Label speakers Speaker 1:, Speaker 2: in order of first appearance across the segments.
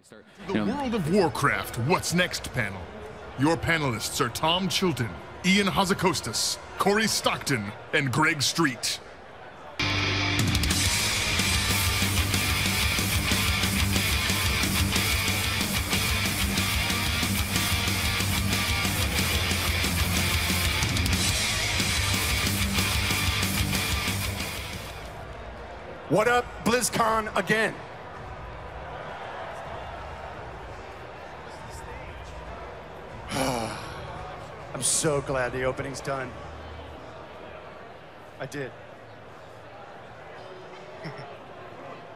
Speaker 1: The World of Warcraft What's Next panel. Your panelists are Tom Chilton, Ian Hazakostas, Corey Stockton, and Greg Street.
Speaker 2: What up, BlizzCon again? I'm so glad the opening's done. I did.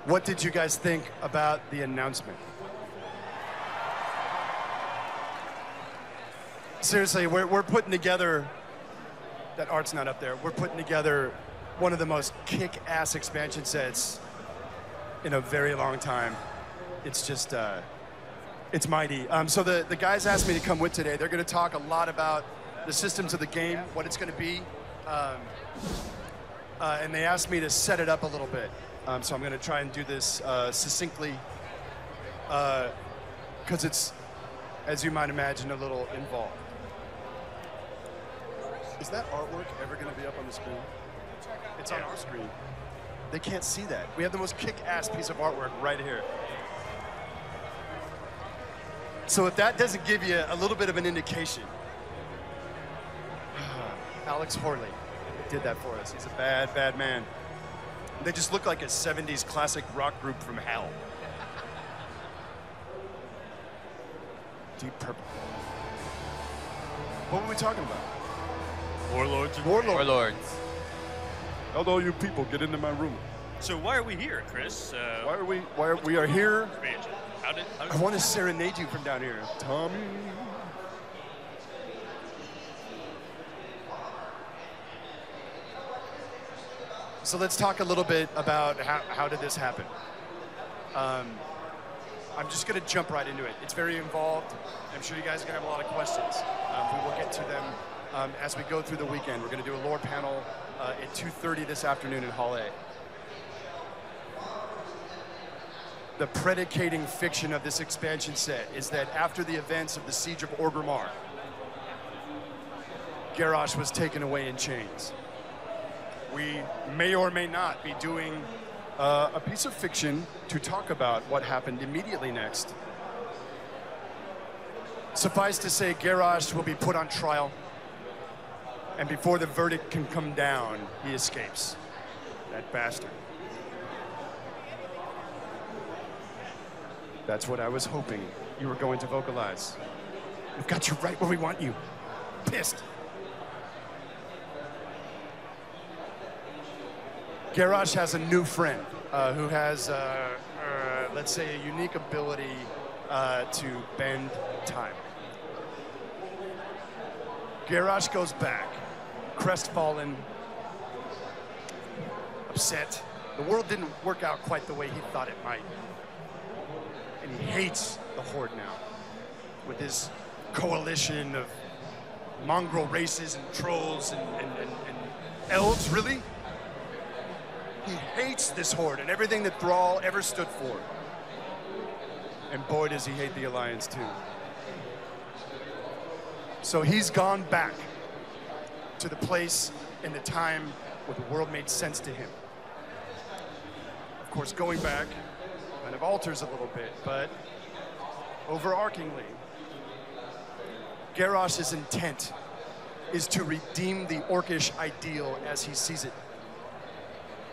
Speaker 2: What did you guys think about the announcement? Seriously, we're putting together, that art's not up there, we're putting together one of the most kick-ass expansion sets in a very long time. It's just, it's mighty. So the guys asked me to come with today. They're gonna talk a lot about the systems of the game, what it's gonna be. And they asked me to set it up a little bit. So I'm gonna try and do this succinctly, because it's, as you might imagine, a little involved. Is that artwork ever gonna be up on the screen? It's on our screen. They can't see that. We have the most kick-ass piece of artwork right here. So if that doesn't give you a little bit of an indication, Alex Horley did that for us. He's a bad, bad man. They just look like a 70s classic rock group from hell. Deep Purple. What were we talking about?
Speaker 3: Warlords.
Speaker 4: Warlords.
Speaker 2: Hello, you people, get into my room.
Speaker 3: So why are we here, Chris?
Speaker 2: Why are we here?
Speaker 3: Expansion. How did
Speaker 2: I want to serenade you from down here, Tommy. So let's talk a little bit about how did this happen. I'm just going to jump right into it. It's very involved. I'm sure you guys are going to have a lot of questions. We will get to them as we go through the weekend. We're going to do a lore panel at 2:30 this afternoon in Hall A. The predicating fiction of this expansion set is that after the events of the Siege of Orgrimmar, Garrosh was taken away in chains. We may or may not be doing a piece of fiction to talk about what happened immediately next. Suffice to say, Garrosh will be put on trial, and before the verdict can come down, he escapes. That bastard. That's what I was hoping you were going to vocalize. We've got you right where we want you. Pissed. Garrosh has a new friend who has, let's say, a unique ability to bend time. Garrosh goes back, crestfallen, upset. The world didn't work out quite the way he thought it might. And he hates the Horde now, with his coalition of mongrel races and trolls and elves, really? He hates this Horde and everything that Thrall ever stood for. And boy, does he hate the Alliance too. So he's gone back to the place and the time where the world made sense to him. Of course, going back kind of alters a little bit, but overarchingly, Garrosh's intent is to redeem the Orcish ideal as he sees it.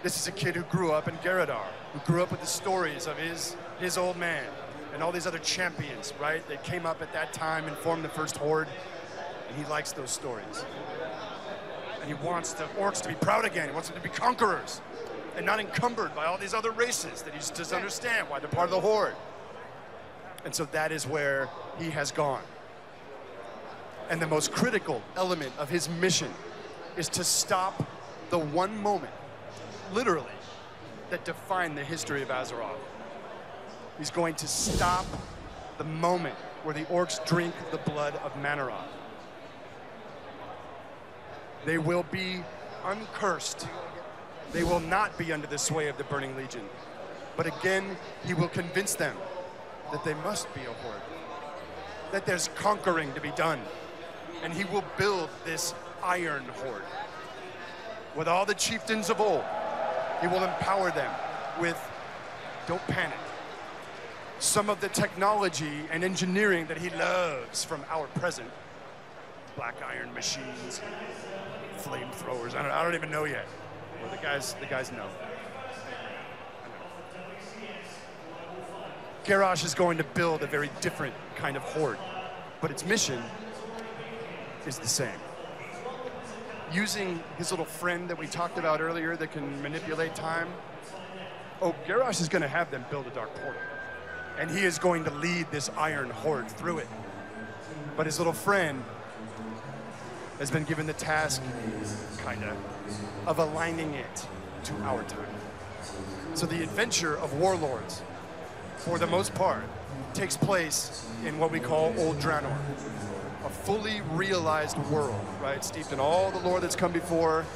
Speaker 2: This is a kid who grew up in Garradar, who grew up with the stories of his old man and all these other champions, right? That came up at that time and formed the first Horde, and he likes those stories. And he wants the orcs to be proud again. He wants them to be conquerors and not encumbered by all these other races that he just doesn't understand why they're part of the Horde. And so that is where he has gone. And the most critical element of his mission is to stop the one moment, literally, that defined the history of Azeroth. He's going to stop the moment where the orcs drink the blood of Manaroth. They will be uncursed. They will not be under the sway of the Burning Legion. But again, he will convince them that they must be a horde, that there's conquering to be done, and he will build this iron horde. With all the chieftains of old, he will empower them with, don't panic, some of the technology and engineering that he loves from our present. Black iron machines, flamethrowers, I don't even know yet. Well, the guys know. Garrosh is going to build a very different kind of horde, but its mission is the same. Using his little friend that we talked about earlier that can manipulate time, Garrosh is going to have them build a dark portal, and he is going to lead this iron horde through it. But his little friend has been given the task, kinda, of aligning it to our time. So the adventure of Warlords, for the most part, takes place in what we call Old Draenor, a fully realized world, right? Steeped in all the lore that's come before.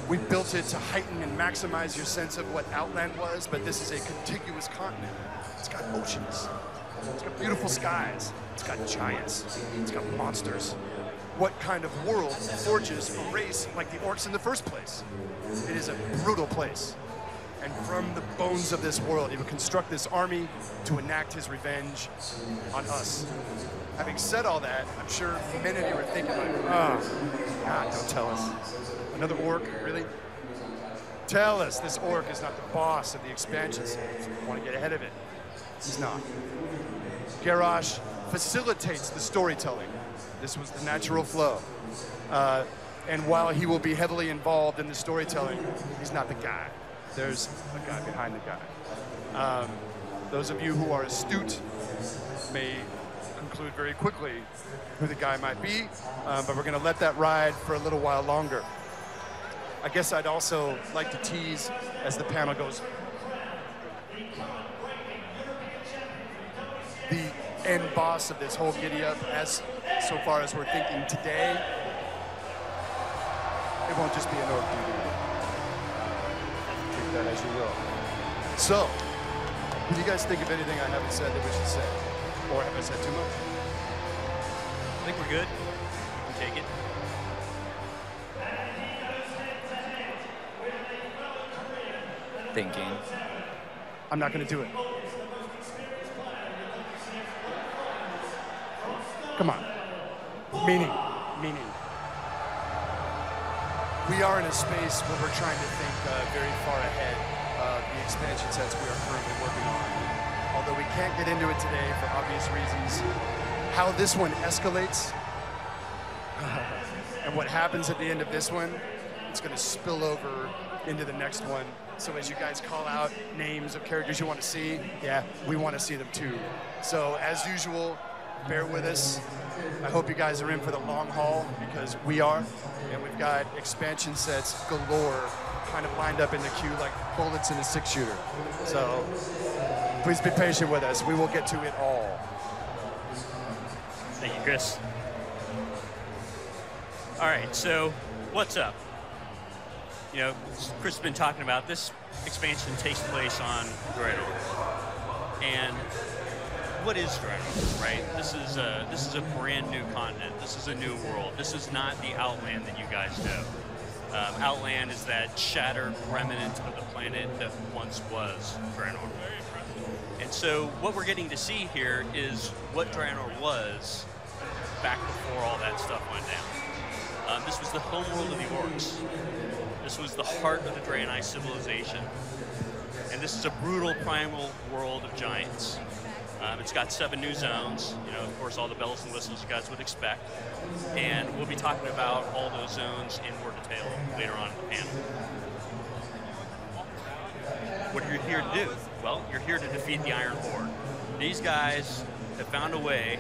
Speaker 2: We built it to heighten and maximize your sense of what Outland was, but this is a contiguous continent. It's got oceans, it's got beautiful skies, it's got giants, it's got monsters. What kind of world forges a race like the orcs in the first place? It is a brutal place. And from the bones of this world, he would construct this army to enact his revenge on us. Having said all that, I'm sure many of you were thinking like, oh, God, don't tell us. Another orc, really? Tell us this orc is not the boss of the expansion series. We want to get ahead of it. He's not. Garrosh facilitates the storytelling. This was the natural flow. And while he will be heavily involved in the storytelling, he's not the guy. There's a guy behind the guy. Those of you who are astute may conclude very quickly who the guy might be, but we're going to let that ride for a little while longer. I guess I'd also like to tease as the panel goes. The end boss of this whole giddy-up, as so far as we're thinking today, it won't just be an orc dude. Take that as you will. So, do you guys think of anything I haven't said that we should say? Or have I said too much?
Speaker 3: I think we're good. We can take it.
Speaker 4: Thinking.
Speaker 2: I'm not going to do it. Come on. Meaning. We are in a space where we're trying to think very far ahead of the expansion sets we are currently working on. Although we can't get into it today for obvious reasons. How this one escalates and what happens at the end of this one, it's going to spill over into the next one. So as you guys call out names of characters you want to see, yeah, we want to see them too. So as usual, bear with us. I hope you guys are in for the long haul, because we are, and we've got expansion sets galore kind of lined up in the queue like bullets in a 6-shooter. So please be patient with us. We will get to it all.
Speaker 3: Thank you, Chris. All right, so what's up? You know, Chris has been talking about this expansion takes place on Draenor. And what is Draenor, right? This is a brand new continent. This is a new world. This is not the Outland that you guys know. Outland is that shattered remnant of the planet that once was Draenor. And so what we're getting to see here is what Draenor was back before all that stuff went down. This was the homeworld of the orcs. This was the heart of the Draenei civilization. And this is a brutal primal world of giants. It's got 7 new zones, you know, of course, all the bells and whistles you guys would expect. And we'll be talking about all those zones in more detail later on in the panel. What are you here to do? Well, you're here to defeat the Iron Horde. These guys have found a way,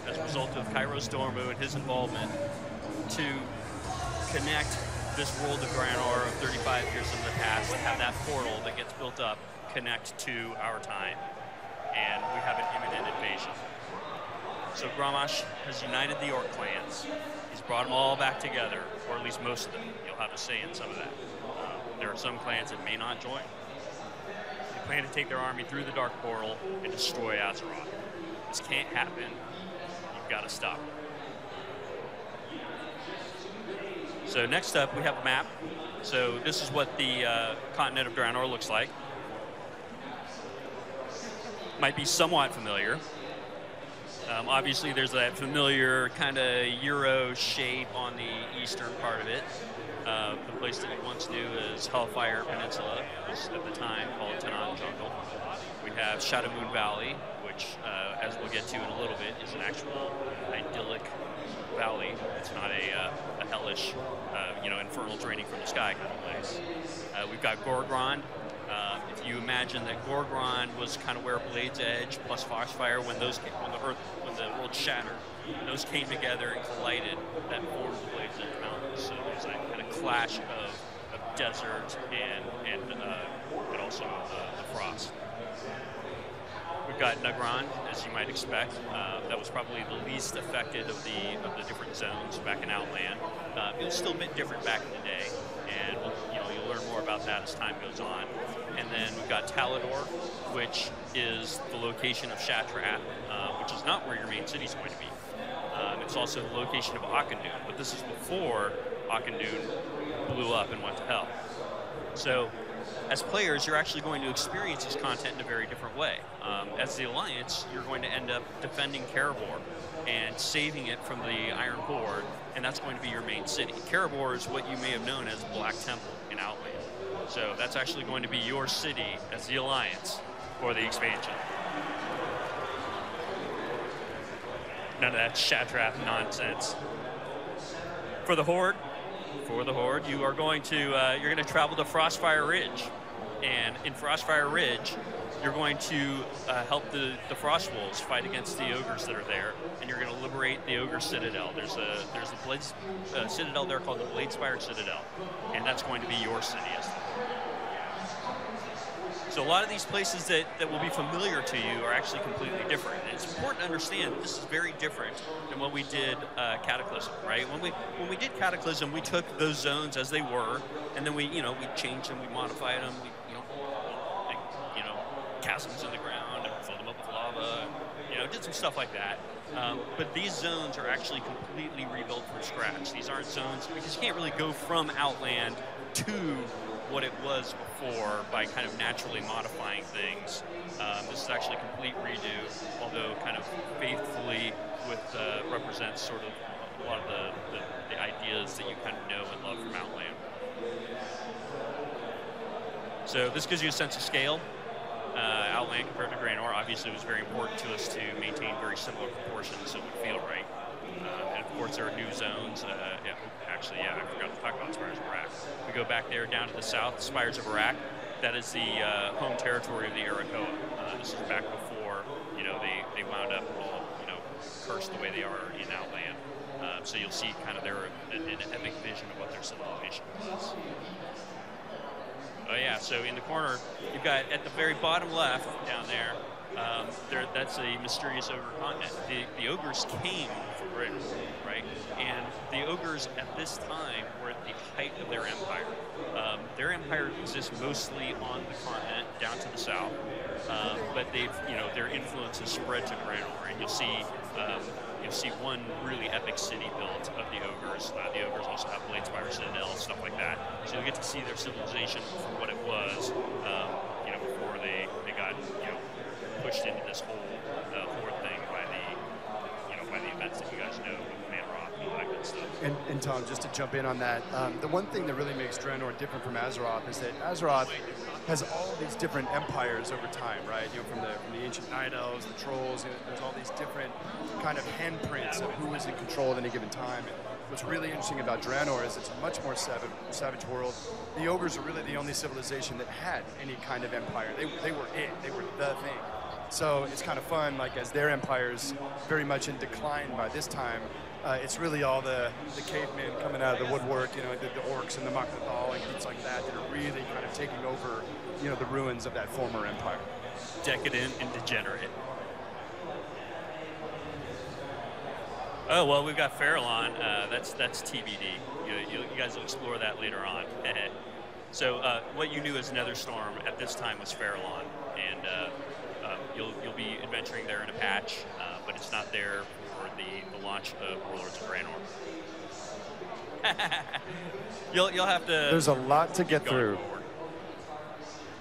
Speaker 3: as a result of Kairos Dormu and his involvement, to connect this world of Draenor of 35 years in the past, have that portal that gets built up connect to our time. And we have an imminent invasion. So Grommash has united the orc clans. He's brought them all back together, or at least most of them. You'll have a say in some of that. There are some clans that may not join. The plan to take their army through the Dark Portal and destroy Azeroth. This can't happen. You've got to stop it. So next up, we have a map. So this is what the continent of Draenor looks like. Might be somewhat familiar. Obviously, there's that familiar kind of Euro shape on the eastern part of it. The place that we once knew as Hellfire Peninsula was at the time called Tanan Jungle. We have Shadow Moon Valley, which, as we'll get to in a little bit, is an actual idyllic valley. It's not a hellish, infernal draining from the sky kind of place. We've got Gorgrond. If you imagine that Gorgrond was kind of where Blade's Edge plus Foxfire, when the world shattered, those came together and collided, that formed the Blade's Edge Mountains. So there's that kind of clash of desert and also the frost. We've got Nagrand, as you might expect. That was probably the least affected of the different zones back in Outland. It was still a bit different back in the day, and you'll learn more about that as time goes on. And then we've got Talador, which is the location of Shattrath, which is not where your main city is going to be. It's also the location of Auchindoun, but this is before Auchindoun blew up and went to hell. So, as players, you're actually going to experience this content in a very different way. As the Alliance, you're going to end up defending Karabor and saving it from the Iron Horde, and that's going to be your main city. Karabor is what you may have known as Black Temple in Outland. So that's actually going to be your city as the Alliance for the expansion. None of that Shattrath nonsense. For the Horde, you are going to you're going to travel to Frostfire Ridge, and in Frostfire Ridge, you're going to help the Frostwolves fight against the ogres that are there, and you're going to liberate the Ogre Citadel. There's a Blades Citadel there called the Bladespire Citadel, and that's going to be your city as well. So a lot of these places that will be familiar to you are actually completely different. And it's important to understand that this is very different than when we did Cataclysm, right? When we did Cataclysm, we took those zones as they were, and then we changed them, we modified them, chasms in the ground and filled them up with lava, did some stuff like that. But these zones are actually completely rebuilt from scratch. These aren't zones, because you can't really go from Outland to what it was before by kind of naturally modifying things. This is actually a complete redo, although kind of faithfully represents sort of a lot of the ideas that you kind of know and love from Outland. So this gives you a sense of scale. Outland compared to Draenor, obviously it was very important to us to maintain very similar proportions so it would feel right. And of course there are new zones. I forgot to talk about Spires of Arak. We go back there down to the south, Spires of Arak. That is the home territory of the Arakoa. This is back before they wound up all cursed the way they are in Outland. So you'll see kind of an epic vision of what their civilization was. Oh yeah, so in the corner, you've got at the very bottom left down there, that's a mysterious ogre continent. The ogres came from Britain, right? And the ogres at this time were at the height of their empire. Their empire exists mostly on the continent down to the south, but their influence has spread to Draenor, and you'll see one really epic city built of the ogres. The ogres also have Bladespire Citadel and stuff like that. So you'll get to see their civilization for what it was, before they got pushed into this whole horde thing by the events that you guys know with Manroth and all that good stuff.
Speaker 2: And Tom, just to jump in on that, the one thing that really makes Draenor different from Azeroth is that Azeroth has all these different empires over time, right? From the ancient Night Elves, the Trolls, there's all these different kind of handprints of who is in control at any given time. And what's really interesting about Draenor is it's a much more savage world. The ogres are really the only civilization that had any kind of empire. They were it. They were the thing. So it's kind of fun, like as their empire's very much in decline by this time, it's really all the cavemen coming out of the woodwork, the orcs and the Maknathal and things like that are really kind of taking over, the ruins of that former empire.
Speaker 3: Decadent and degenerate. Oh, well, we've got Farallon. That's TBD. You guys will explore that later on. So what you knew as Netherstorm at this time was Farallon, and you'll be adventuring there in a patch, but it's not there for the launch of Warlords of Draenor. you'll have to.
Speaker 2: There's a lot to get through.
Speaker 3: Forward.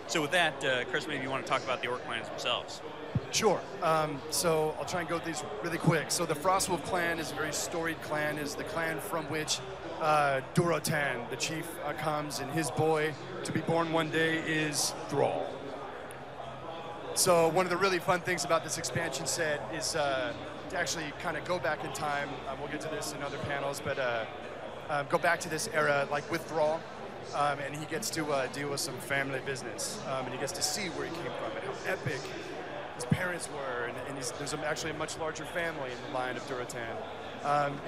Speaker 3: So with that, Chris, maybe you want to talk about the Orc clans themselves.
Speaker 2: Sure. So I'll try and go through these really quick. So the Frostwolf clan is a very storied clan. Is the clan from which Durotan, the chief, comes, and his boy to be born one day is Thrall. So one of the really fun things about this expansion set is to actually kind of go back in time. We'll get to this in other panels, but go back to this era, like with Thrall, and he gets to deal with some family business, and he gets to see where he came from and how epic his parents were, and there's actually a much larger family in the line of Durotan,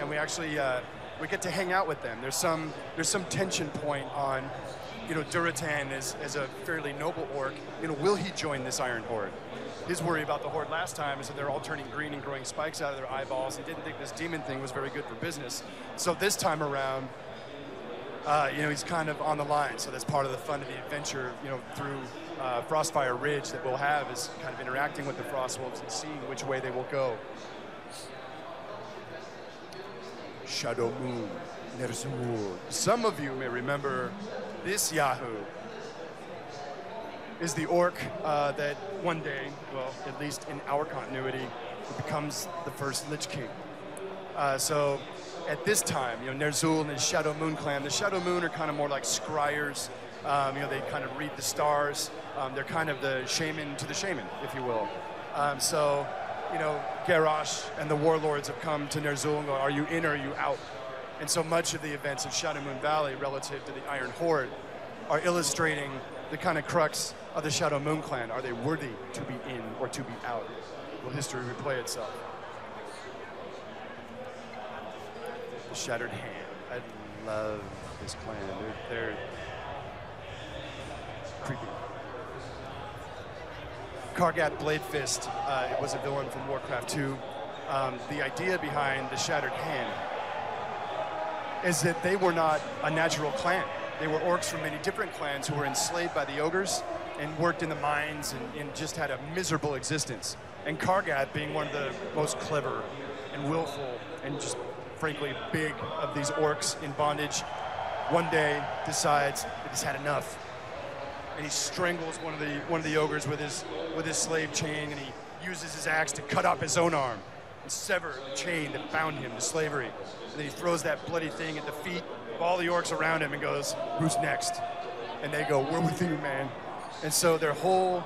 Speaker 2: and we actually we get to hang out with them. There's some tension point on, Durotan as a fairly noble orc. Will he join this Iron Horde? His worry about the Horde last time is that they're all turning green and growing spikes out of their eyeballs, and didn't think this demon thing was very good for business. So this time around, he's kind of on the line. So that's part of the fun of the adventure, through Frostfire Ridge that we'll have, is kind of interacting with the Frostwolves and seeing which way they will go. Shadow Moon, Ner'zhul. Some of you may remember this Yahoo is the orc that one day, well, at least in our continuity, becomes the first Lich King. So at this time, Ner'zhul and his Shadow Moon clan, the Shadow Moon are kind of more like scryers. They kind of read the stars. They're kind of the shaman to the shaman, if you will. Garrosh and the Warlords have come to Ner'zhul and go, are you in or are you out? And so much of the events of Shadow Moon Valley relative to the Iron Horde are illustrating the kind of crux of the Shadow Moon clan. Are they worthy to be in or to be out? Will history replay itself? The Shattered Hand. I love this clan. They're creepy. Kargat Bladefist was a villain from Warcraft 2. The idea behind the Shattered Hand is that they were not a natural clan. They were orcs from many different clans who were enslaved by the ogres and worked in the mines and just had a miserable existence. And Kargat, being one of the most clever and willful and just frankly big of these orcs in bondage, one day decides that he's had enough. And he strangles one of the ogres with his slave chain, and he uses his axe to cut off his own arm and sever the chain that bound him to slavery. And then he throws that bloody thing at the feet of all the orcs around him and goes, "Who's next?" And they go, "We're with you, man." And so the whole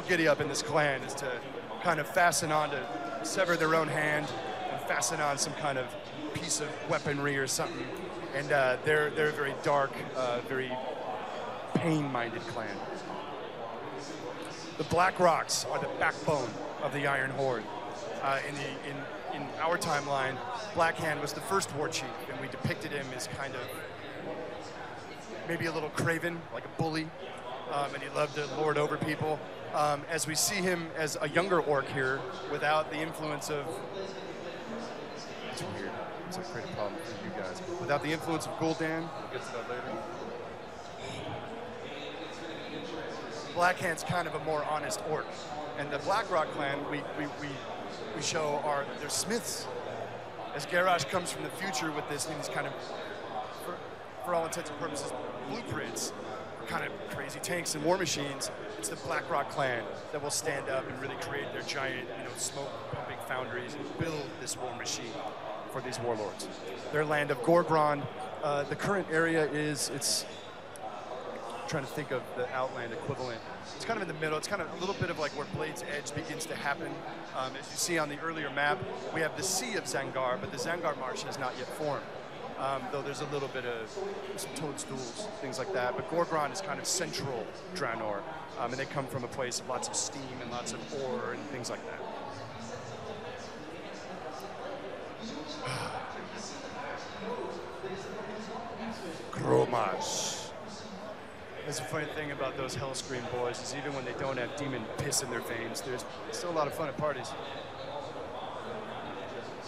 Speaker 2: giddy up in this clan is to kind of fasten on to sever their own hand and fasten on some kind of piece of weaponry or something. And they're a very dark, very pain-minded clan. The Black Rocks are the backbone of the Iron Horde. In our timeline, Blackhand was the first war chief, and we depicted him as kind of maybe a little craven, like a bully, and he loved to lord over people. As we see him as a younger orc here, without the influence of... It's weird. It's a great problem for you guys. Without the influence of Gul'dan, we'll get to that later. Blackhand's kind of a more honest orc. And the Blackrock clan, we show they're smiths. As Garrosh comes from the future with these kind of, for all intents and purposes, blueprints for kind of crazy tanks and war machines, it's the Blackrock clan that will stand up and really create their giant, smoke-pumping foundries and build this war machine for these warlords. Their land of Gorgrond, the current area it's trying to think of the Outland equivalent. It's kind of in the middle. It's kind of a little bit of like where Blade's Edge begins to happen. As you see on the earlier map, we have the Sea of Zangar, but the Zangar Marsh has not yet formed. Though there's a little bit of some toadstools, things like that. But Gorgrond is kind of central Draenor, and they come from a place of lots of steam and lots of ore and things like that. Chromash. That's the funny thing about those Hellscream boys is even when they don't have demon piss in their veins, there's still a lot of fun at parties.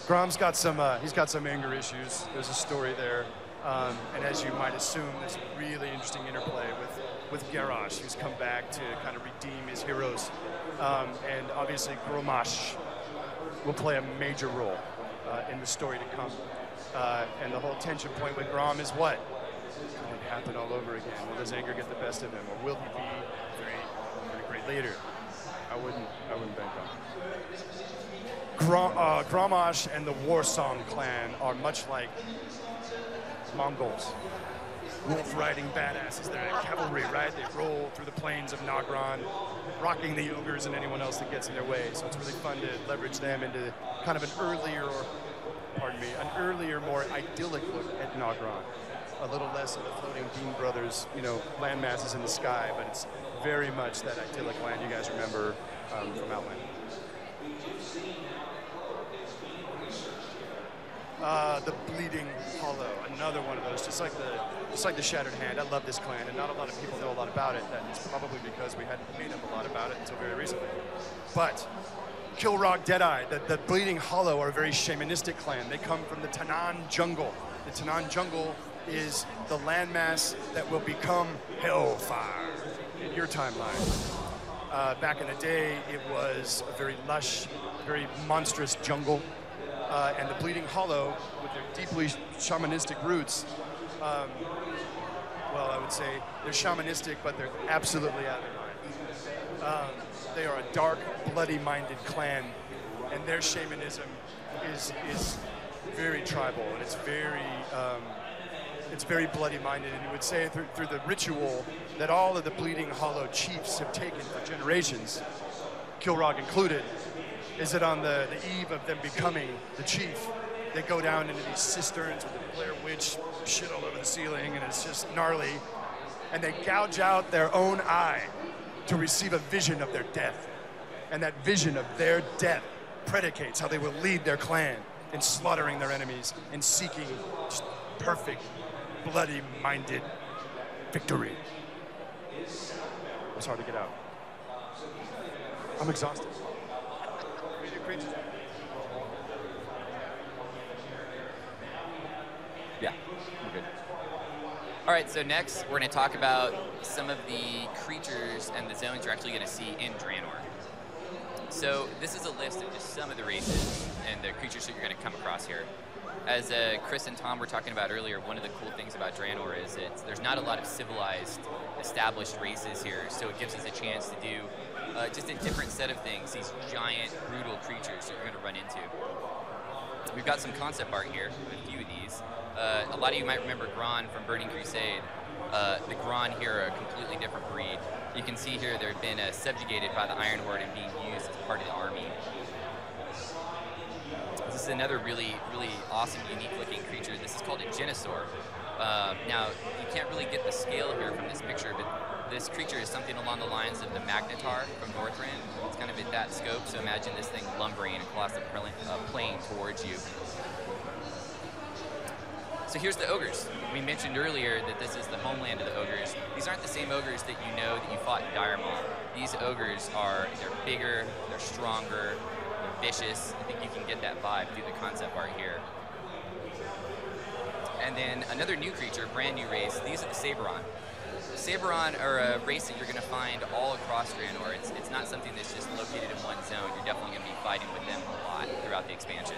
Speaker 2: Grom's got some, he's got some anger issues. There's a story there. And as you might assume, there's a really interesting interplay with Garrosh, who's come back to kind of redeem his heroes. And obviously Grommash will play a major role in the story to come. And the whole tension point with Grom is what? Could it happen all over again? Will his anger get the best of him? Or will he be a very great leader? I wouldn't bank on it. Grommash and the Warsong clan are much like Mongols. Wolf riding badasses. They're cavalry, right? They roll through the plains of Nagran, rocking the ogres and anyone else that gets in their way. So it's really fun to leverage them into kind of an earlier, more idyllic look at Nagran. A little less of the floating Bean Brothers, land masses in the sky, but it's very much that idyllic land you guys remember from Outland. The Bleeding Hollow, another one of those, just like the Shattered Hand. I love this clan, and not a lot of people know a lot about it. That's probably because we hadn't made up a lot about it until very recently. But Kilrog Deadeye, the Bleeding Hollow are a very shamanistic clan. They come from the Tanan Jungle. The Tanan Jungle is the landmass that will become Hellfire in your timeline. Back in the day, it was a very lush, very monstrous jungle. And the Bleeding Hollow, with their deeply shamanistic roots, well, I would say they're shamanistic, but they're absolutely out of their mind. They are a dark, bloody-minded clan, and their shamanism is very tribal, and it's very bloody-minded. And you would say through the ritual that all of the Bleeding Hollow chiefs have taken for generations, Kilrog included, is that on the eve of them becoming the chief, they go down into these cisterns with the Blair Witch shit all over the ceiling, and it's just gnarly. And they gouge out their own eye to receive a vision of their death. And that vision of their death predicates how they will lead their clan in slaughtering their enemies and seeking just perfect, bloody-minded victory. It's hard to get out. I'm exhausted.
Speaker 4: Yeah, we're good. All right, so next we're going to talk about some of the creatures and the zones you're actually going to see in Draenor. So this is a list of just some of the races and the creatures that you're going to come across here. As Chris and Tom were talking about earlier, one of the cool things about Draenor is there's not a lot of civilized, established races here, so it gives us a chance to do just a different set of things, these giant, brutal creatures that you're going to run into. We've got some concept art here, a few of these. A lot of you might remember Gron from Burning Crusade. The Gron here are a completely different breed. You can see here they've been subjugated by the Iron Horde and being used as part of the army. This is another really, really awesome, unique-looking creature. This is called a Genosaur. Now, you can't really get the scale here from this picture, but this creature is something along the lines of the Magnetar from Northrend. It's kind of at that scope, so imagine this thing lumbering across the plain towards you. So here's the ogres. We mentioned earlier that this is the homeland of the ogres. These aren't the same ogres that you know that you fought in Dire Maul. These ogres they're bigger, they're stronger, they're vicious. I think you can get that vibe through the concept art here. And then another new creature, brand new race, these are the Saberon. The Saberon are a race that you're going to find all across Draenor. It's not something that's just located in one zone. You're definitely going to be fighting with them a lot throughout the expansion.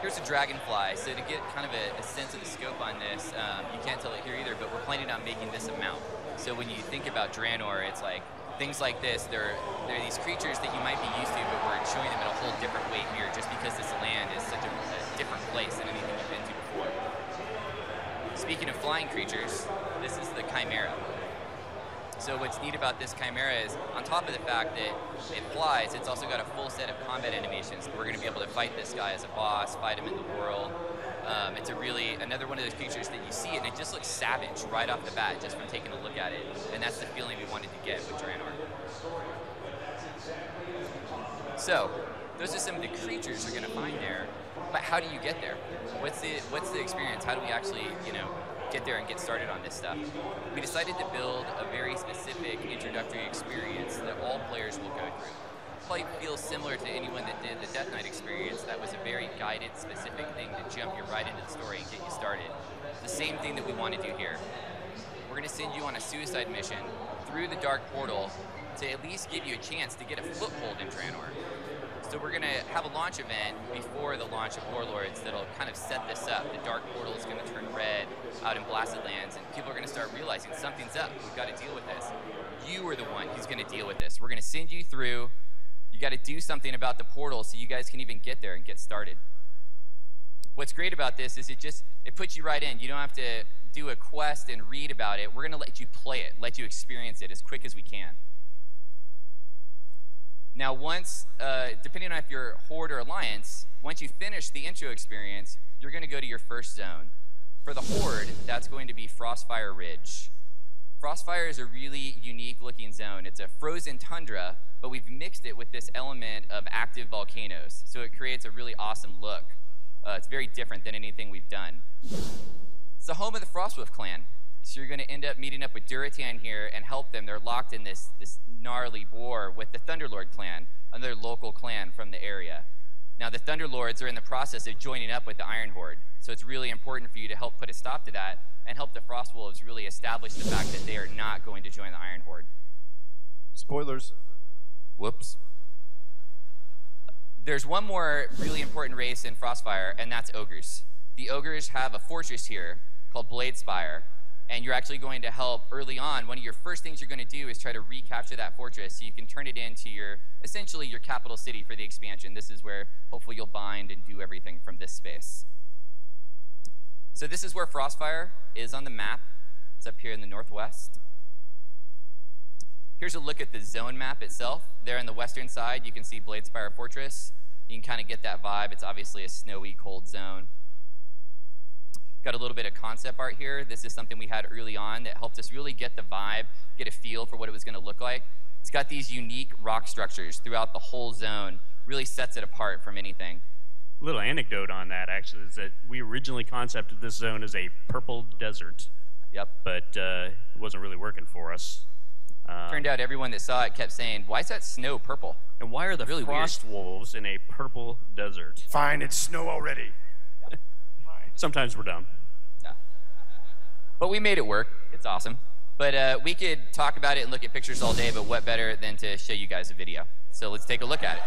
Speaker 4: Here's a dragonfly. So to get kind of a sense of the scope on this, you can't tell it here either, but we're planning on making this a mount. So when you think about Draenor, it's like things like this. They're these creatures that you might be used to, but we're showing them in a whole different way here, just because this land is such a different place than anything you've been to before. Speaking of flying creatures, this is the Chimera. So what's neat about this Chimera is, on top of the fact that it flies, it's also got a full set of combat animations. We're going to be able to fight this guy as a boss, fight him in the world. It's another one of those creatures that you see it and it just looks savage right off the bat just from taking a look at it. And that's the feeling we wanted to get with Draenor. So, those are some of the creatures you're going to find there. But how do you get there? What's the experience? How do we actually, get there and get started on this stuff? We decided to build a very specific introductory experience that all players will go through. Probably feel feels similar to anyone that did the Death Knight experience. That was a very guided, specific thing to jump you right into the story and get you started. The same thing that we want to do here. We're going to send you on a suicide mission through the Dark Portal to at least give you a chance to get a foothold in Draenor. So we're going to have a launch event before the launch of Warlords that'll kind of set this up. The Dark Portal is going to turn red out in Blasted Lands, and people are going to start realizing something's up. We've got to deal with this. You are the one who's going to deal with this. We're going to send you through. You got to do something about the portal so you guys can even get there and get started. What's great about this is it puts you right in. You don't have to do a quest and read about it. We're going to let you play it, let you experience it as quick as we can. Now, once, depending on if you're Horde or Alliance, once you finish the intro experience, you're going to go to your first zone. For the Horde, that's going to be Frostfire Ridge. Frostfire is a really unique-looking zone. It's a frozen tundra, but we've mixed it with this element of active volcanoes, so it creates a really awesome look. It's very different than anything we've done. It's the home of the Frostwolf clan. So you're going to end up meeting up with Duratan here and help them. They're locked in this gnarly war with the Thunderlord clan, another local clan from the area. Now, the Thunderlords are in the process of joining up with the Iron Horde, so it's really important for you to help put a stop to that and help the Frostwolves really establish the fact that they are not going to join the Iron Horde.
Speaker 2: Spoilers.
Speaker 4: Whoops. There's one more really important race in Frostfire, and that's Ogres. The Ogres have a fortress here called Bladespire, and you're actually going to help early on. One of your first things you're going to do is try to recapture that fortress so you can turn it into essentially your capital city for the expansion. This is where hopefully you'll bind and do everything from this space. So this is where Frostfire is on the map. It's up here in the northwest. Here's a look at the zone map itself. There on the western side, you can see Bladespire Fortress. You can kind of get that vibe. It's obviously a snowy, cold zone. Got a little bit of concept art here. This is something we had early on that helped us really get the vibe, get a feel for what it was going to look like. It's got these unique rock structures throughout the whole zone. Really sets it apart from anything.
Speaker 3: A little anecdote on that, actually, is that we originally concepted this zone as a purple desert.
Speaker 4: Yep.
Speaker 3: But it wasn't really working for us.
Speaker 4: Turned out everyone that saw it kept saying, "Why is that snow purple?"
Speaker 3: And why are the
Speaker 4: really
Speaker 3: frost wolves in a purple desert?
Speaker 2: Fine, it's snow already.
Speaker 3: Sometimes we're dumb.
Speaker 4: Yeah. But we made it work. It's awesome. But we could talk about it and look at pictures all day, but what better than to show you guys a video? So let's take a look at it.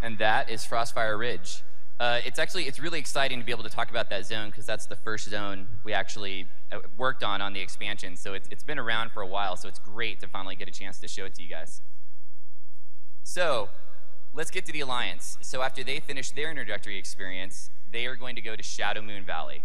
Speaker 4: And that is Frostfire Ridge. It's really exciting to be able to talk about that zone because that's the first zone we actually worked on the expansion. So it's been around for a while, so it's great to finally get a chance to show it to you guys. So let's get to the Alliance. So after they finish their introductory experience, they are going to go to Shadow Moon Valley.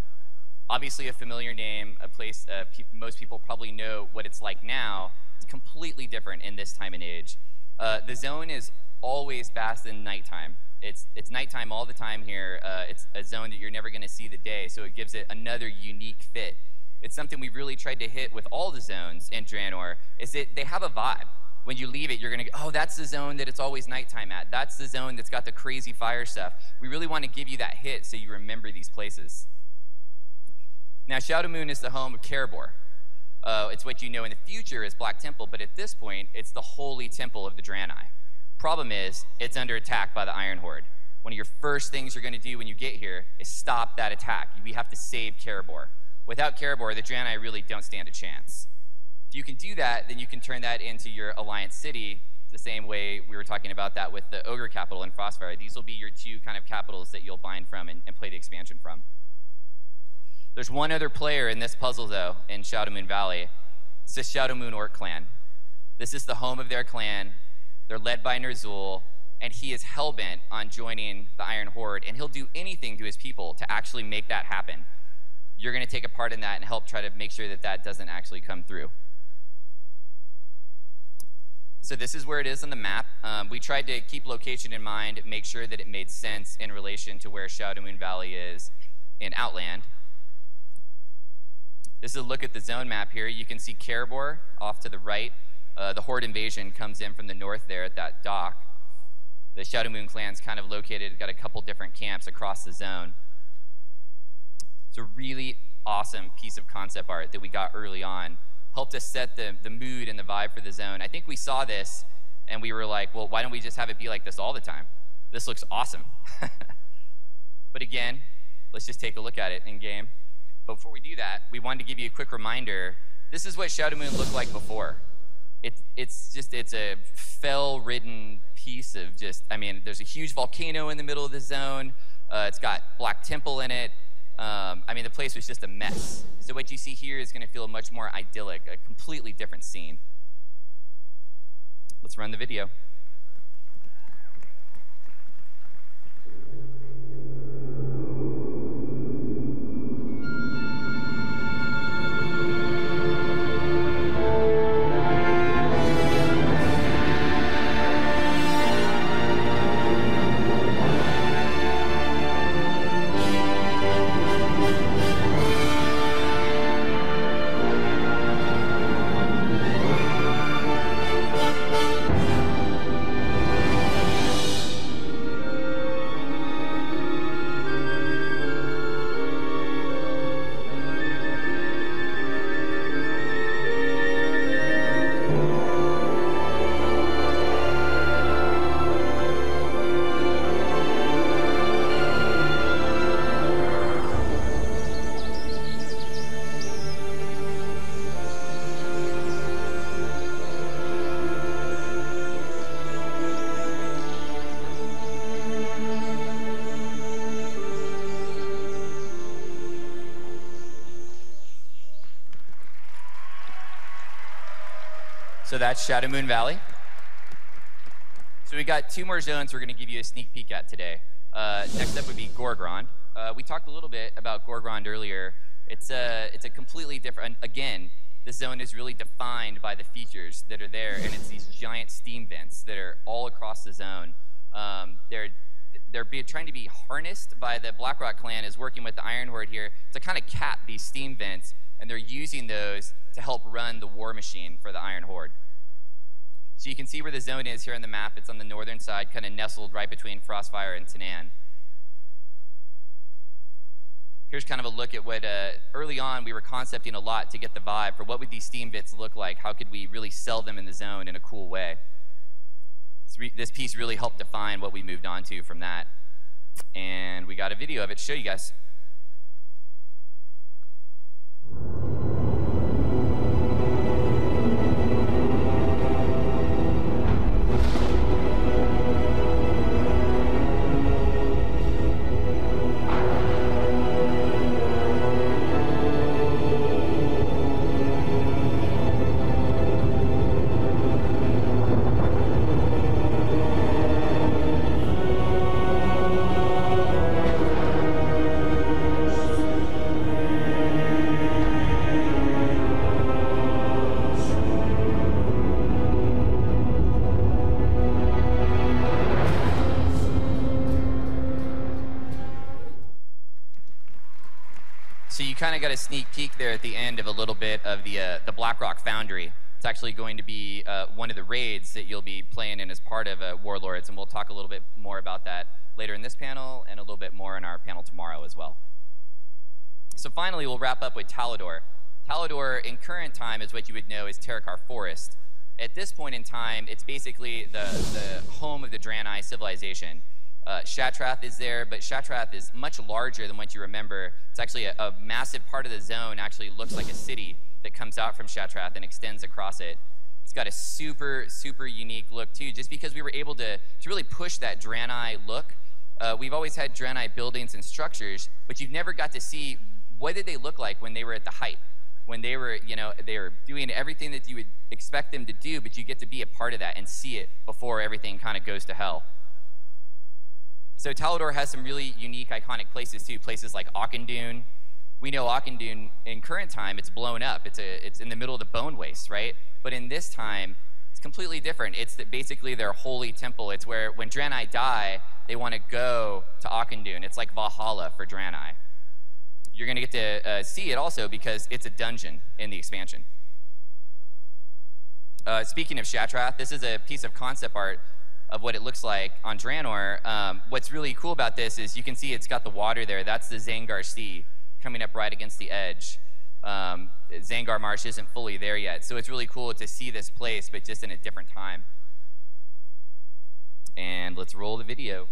Speaker 4: Obviously a familiar name, a place most people probably know what it's like now. It's completely different in this time and age. The zone is always fast in nighttime. It's nighttime all the time here. It's a zone that you're never going to see the day, so it gives it another unique fit. It's something we really tried to hit with all the zones in Draenor, is that they have a vibe. when you leave it, you're gonna go, oh, that's the zone that it's always nighttime at. That's the zone that's got the crazy fire stuff. We really want to give you that hit so you remember these places. Now, Shadowmoon is the home of Kerebor. It's what you know in the future as Black Temple, but at this point, it's the holy temple of the Draenor. Problem is, it's under attack by the Iron Horde. One of your first things you're gonna do when you get here is stop that attack. We have to save Kerebor. Without Kerebor, the Draenor really don't stand a chance. If you can do that, then you can turn that into your Alliance City, the same way we were talking about that with the Ogre capital in Frostfire. These will be your two kind of capitals that you'll bind from and play the expansion from. There's one other player in this puzzle, though, in Shadowmoon Valley. It's the Shadowmoon Orc clan. This is the home of their clan. They're led by Ner'zhul, and he is hellbent on joining the Iron Horde, and he'll do anything to his people to actually make that happen. You're going to take a part in that and help try to make sure that that doesn't actually come through. So this is where it is on the map. We tried to keep location in mind, make sure that it made sense in relation to where Shadowmoon Valley is in Outland. This is a look at the zone map here. You can see Kerebor off to the right. The Horde invasion comes in from the north there at that dock. The Shadowmoon clan's kind of located, got a couple different camps across the zone. It's a really awesome piece of concept art that we got early on. Helped us set the mood and the vibe for the zone. I think we saw this and we were like, well, why don't we just have it be like this all the time? This looks awesome. But again, let's just take a look at it in game. But before we do that, we wanted to give you a quick reminder. This is what Shadowmoon looked like before. It's a fell-ridden piece of just, I mean, there's a huge volcano in the middle of the zone. It's got Black Temple in it. I mean, the place was just a mess. So what you see here is going to feel much more idyllic, a completely different scene. Let's run the video. So that's Shadowmoon Valley. So we got two more zones we're going to give you a sneak peek at today. Next up would be Gorgrond. We talked a little bit about Gorgrond earlier. It's a completely different, again, the zone is really defined by the features that are there, and it's these giant steam vents that are all across the zone. They're trying to be harnessed by the Blackrock clan is working with the Iron Horde here to kind of cap these steam vents, and they're using those to help run the war machine for the Iron Horde. So you can see where the zone is here on the map. It's on the northern side, kind of nestled right between Frostfire and Tanan. Here's kind of a look at what, early on, we were concepting a lot to get the vibe for what would these steam vents look like? How could we really sell them in the zone in a cool way? This piece really helped define what we moved on to from that. And we got a video of it to show you guys. So you kind of got a sneak peek there at the end of a little bit of the Blackrock Foundry. It's actually going to be one of the raids that you'll be playing in as part of Warlords, and we'll talk a little bit more about that later in this panel and a little bit more in our panel tomorrow as well. So finally, we'll wrap up with Talador. Talador, in current time, is what you would know as Terakar Forest. At this point in time, it's basically the home of the Draenor civilization. Shatrath is there, but Shatrath is much larger than what you remember. It's actually a massive part of the zone, actually looks like a city that comes out from Shatrath and extends across it. It's got a super, super unique look too, just because we were able to really push that Draenor look. We've always had Draenor buildings and structures, but you've never got to see what did they look like when they were at the height, when they were, they were doing everything that you would expect them to do, but you get to be a part of that and see it before everything kind of goes to hell. So Talador has some really unique, iconic places too, places like Auchindoun. We know Auchindoun in current time, it's blown up. It's in the middle of the bone waste, right? But in this time, it's completely different. It's basically their holy temple. It's where when Draenor die, they want to go to Auchindoun. It's like Valhalla for Draenor. You're going to get to see it also because it's a dungeon in the expansion. Speaking of Shatrath, this is a piece of concept art of what it looks like on Draenor. What's really cool about this is you can see it's got the water there. That's the Zangar Sea coming up right against the edge. Zangar Marsh isn't fully there yet, so it's really cool to see this place, but just in a different time. And let's roll the video.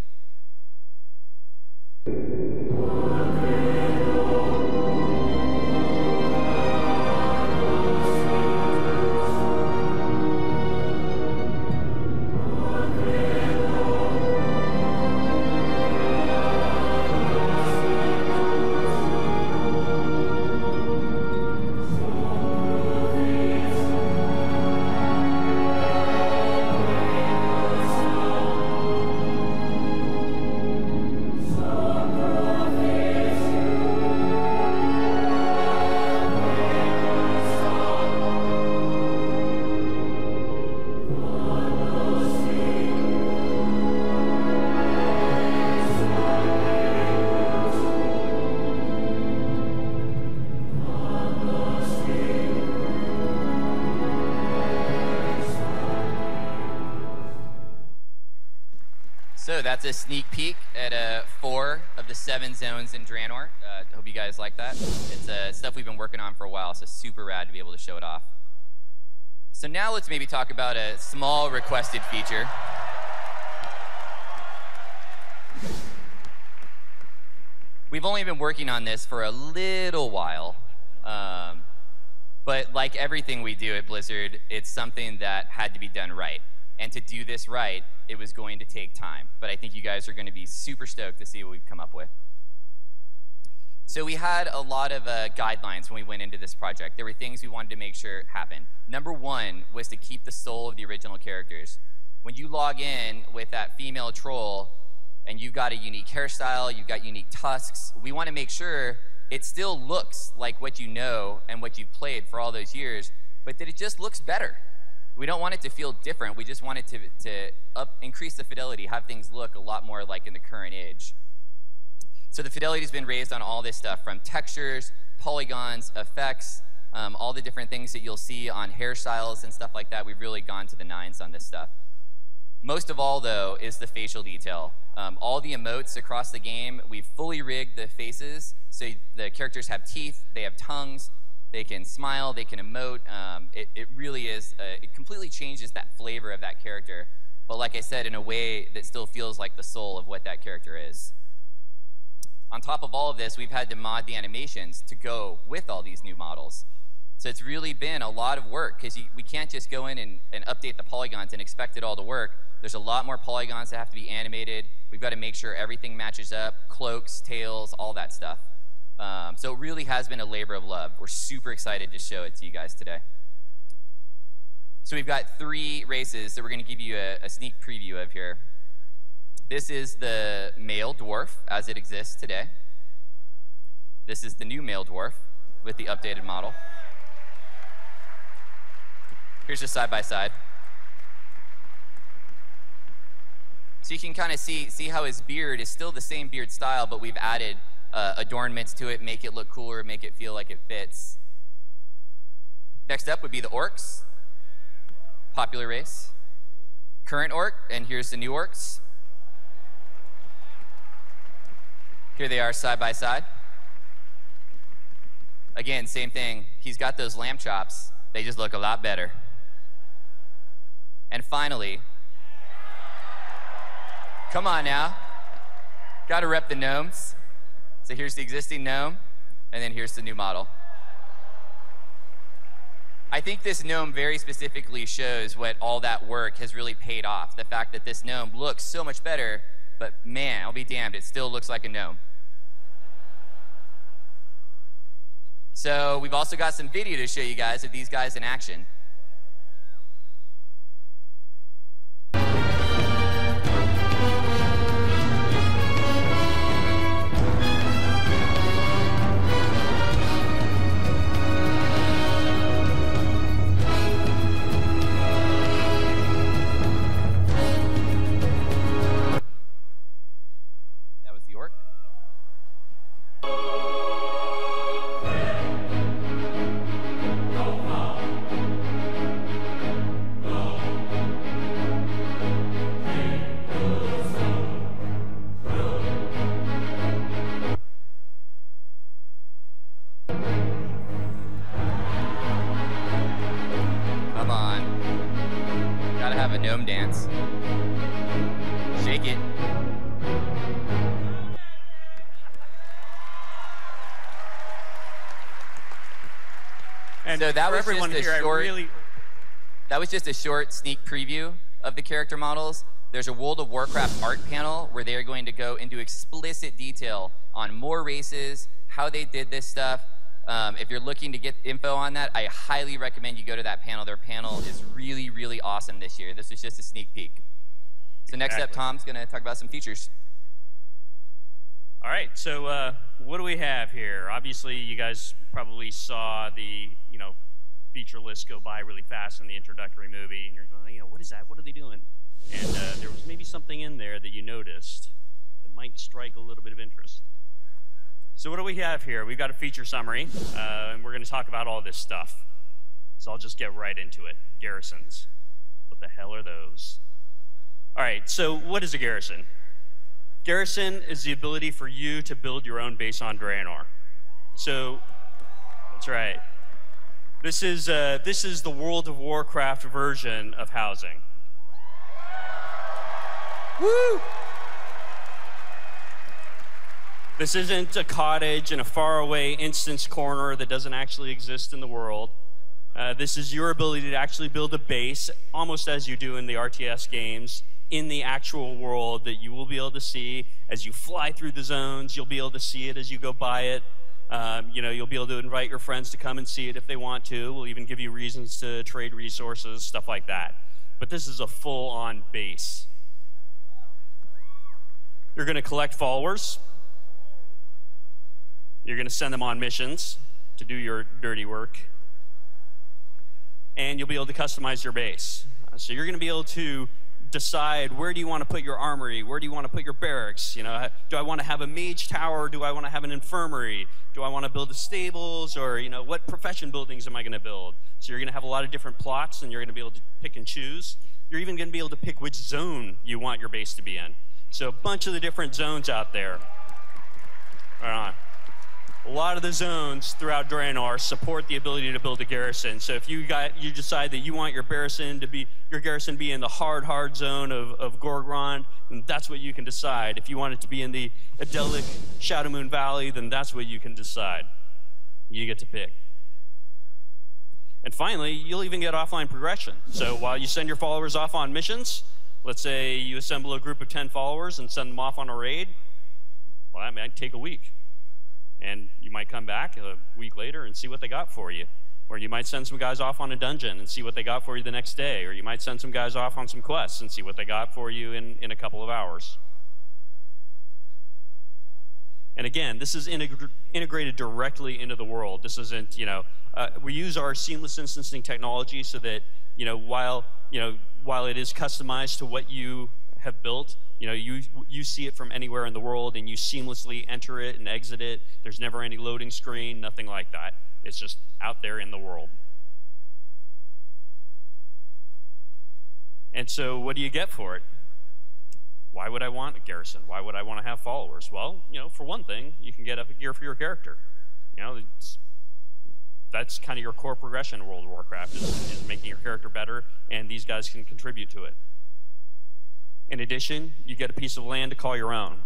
Speaker 4: So that's a sneak peek at 4 of the 7 zones in Draenor. Hope you guys like that. It's stuff we've been working on for a while, so super rad to be able to show it off. So now let's maybe talk about a small requested feature. We've only been working on this for a little while, but like everything we do at Blizzard, it's something that had to be done right. And to do this right, it was going to take time. But I think you guys are going to be super stoked to see what we've come up with. So we had a lot of guidelines when we went into this project. There were things we wanted to make sure happened. Number 1 was to keep the soul of the original characters. When you log in with that female troll and you've got a unique hairstyle, you've got unique tusks, we want to make sure it still looks like what you know and what you've played for all those years, but that it just looks better. We don't want it to feel different. We just want it to increase the fidelity, have things look a lot more like in the current age. So the fidelity has been raised on all this stuff, from textures, polygons, effects, all the different things that you'll see on hairstyles and stuff like that. We've really gone to the nines on this stuff. Most of all, though, is the facial detail. All the emotes across the game, we've fully rigged the faces, so the characters have teeth, they have tongues, they can smile, they can emote. It really is, it completely changes that flavor of that character, but like I said, in a way that still feels like the soul of what that character is. On top of all of this, we've had to mod the animations to go with all these new models. So it's really been a lot of work, because we can't just go in and update the polygons and expect it all to work. There's a lot more polygons that have to be animated. We've got to make sure everything matches up, cloaks, tails, all that stuff. So it really has been a labor of love. We're super excited to show it to you guys today. So we've got 3 races that we're going to give you a sneak preview of here. This is the male dwarf as it exists today. This is the new male dwarf with the updated model. Here's just side by side. So you can kind of see how his beard is still the same beard style, but we've added adornments to it, make it look cooler, make it feel like it fits. Next up would be the orcs. popular race. Current orc, and here's the new orcs. Here they are side by side. Again, same thing. He's got those lamb chops. They just look a lot better. And finally, come on now. Gotta rep the gnomes. So here's the existing gnome, and then here's the new model. I think this gnome very specifically shows what all that work has really paid off. The fact that this gnome looks so much better, but man, I'll be damned, it still looks like a gnome. So we've also got some video to show you guys of these guys in action. Dance. Shake it.
Speaker 3: And
Speaker 4: so that was
Speaker 3: everyone
Speaker 4: just a
Speaker 3: here,
Speaker 4: short. That was just a short sneak preview of the character models. There's a World of Warcraft art panel where they are going to go into explicit detail on more races, how they did this stuff. If you're looking to get info on that, I highly recommend you go to that panel. Their panel is really, really awesome this year. This was just a sneak peek. So next up, Tom's going to talk about some features.
Speaker 3: All right, so what do we have here? Obviously, you guys probably saw the feature list go by really fast in the introductory movie, and you're going, what is that? What are they doing? And there was maybe something in there that you noticed that might strike a little bit of interest. So what do we have here? We've got a feature summary, and we're going to talk about all this stuff. So I'll just get right into it. Garrisons. What the hell are those? All right, so what is a garrison? Garrison is the ability for you to build your own base on Draenor. So, that's right. This is the World of Warcraft version of housing. Woo! This isn't a cottage in a faraway instance corner that doesn't actually exist in the world. This is your ability to actually build a base, almost as you do in the RTS games, in the actual world that you will be able to see as you fly through the zones. You'll be able to see it as you go by it. You'll be able to invite your friends to come and see it if they want to. We'll even give you reasons to trade resources, stuff like that. But this is a full-on base. You're going to collect followers. You're going to send them on missions to do your dirty work. And you'll be able to customize your base. So you're going to be able to decide, where do you want to put your armory? Where do you want to put your barracks? Do I want to have a mage tower? Do I want to have an infirmary? Do I want to build the stables? Or, what profession buildings am I going to build? So you're going to have a lot of different plots, and you're going to be able to pick and choose. You're even going to be able to pick which zone you want your base to be in. So a bunch of the different zones out there. Right on. A lot of the zones throughout Draenor support the ability to build a garrison. So if you decide that you want your garrison to be in the hard zone of Gorgrond, then that's what you can decide. If you want it to be in the idyllic Shadowmoon Valley, then that's what you can decide. You get to pick. And finally, you'll even get offline progression. So while you send your followers off on missions, let's say you assemble a group of 10 followers and send them off on a raid, well, that might take a week. And you might come back a week later and see what they got for you. Or you might send some guys off on a dungeon and see what they got for you the next day. Or you might send some guys off on some quests and see what they got for you in a couple of hours. And again, this is integrated directly into the world. This isn't, we use our seamless instancing technology so that, while it is customized to what you have built, you see it from anywhere in the world, and you seamlessly enter it and exit it. There's never any loading screen, nothing like that. It's just out there in the world. And so what do you get for it? Why would I want a garrison? Why would I want to have followers? Well, for one thing, you can get gear for your character. That's kind of your core progression in World of Warcraft, is making your character better, and these guys can contribute to it. In addition, you get a piece of land to call your own.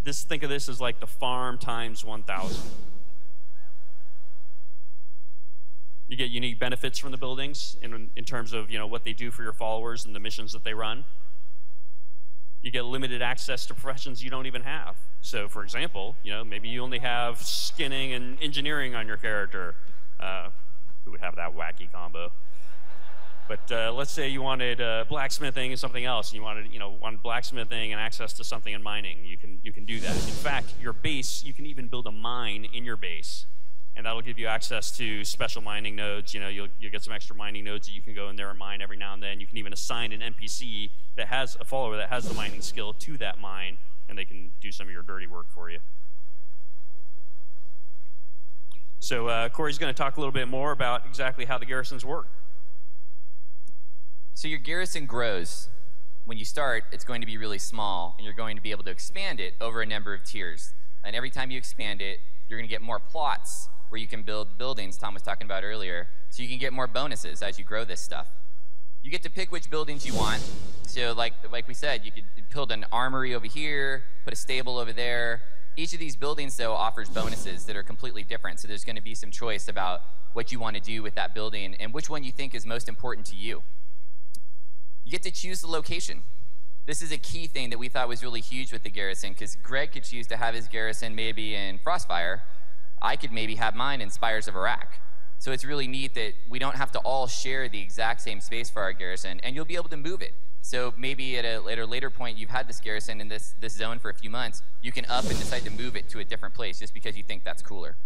Speaker 3: Think of this as like the farm times 1,000. You get unique benefits from the buildings in terms of what they do for your followers and the missions that they run. You get limited access to professions you don't even have. So, for example, maybe you only have skinning and engineering on your character. Who would have that wacky combo? But let's say you wanted blacksmithing and something else. You wanted blacksmithing and access to something in mining. You can do that. In fact, your base, you can even build a mine in your base, and that'll give you access to special mining nodes. You'll get some extra mining nodes that you can go in there and mine every now and then. You can even assign an NPC that has a follower that has the mining skill to that mine, and they can do some of your dirty work for you. So Corey's going to talk a little bit more about exactly how the garrisons work.
Speaker 4: So your garrison grows. When you start, it's going to be really small, and you're going to be able to expand it over a number of tiers. And every time you expand it, you're going to get more plots where you can build buildings Tom was talking about earlier, so you can get more bonuses as you grow this stuff. You get to pick which buildings you want. So like we said, you could build an armory over here, put a stable over there. Each of these buildings, though, offers bonuses that are completely different. So there's going to be some choice about what you want to do with that building and which one you think is most important to you. You get to choose the location. This is a key thing that we thought was really huge with the garrison, because Greg could choose to have his garrison maybe in Frostfire. I could maybe have mine in Spires of Iraq. So it's really neat that we don't have to all share the exact same space for our garrison, and you'll be able to move it. So maybe at a later point, you've had this garrison in this zone for a few months, you can up and decide to move it to a different place just because you think that's cooler.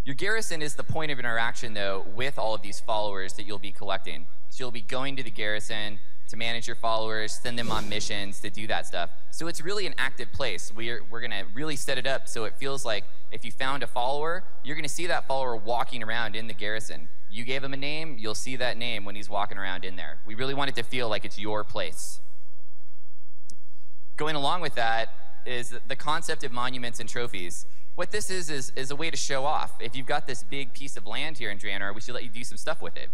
Speaker 4: Your garrison is the point of interaction, though, with all of these followers that you'll be collecting. So you'll be going to the garrison to manage your followers, send them on missions, to do that stuff. So it's really an active place. We're going to really set it up so it feels like if you found a follower, you're going to see that follower walking around in the garrison. You gave him a name, you'll see that name when he's walking around in there. We really want it to feel like it's your place. Going along with that is the concept of monuments and trophies. What this is a way to show off. If you've got this big piece of land here in Draenor, we should let you do some stuff with it.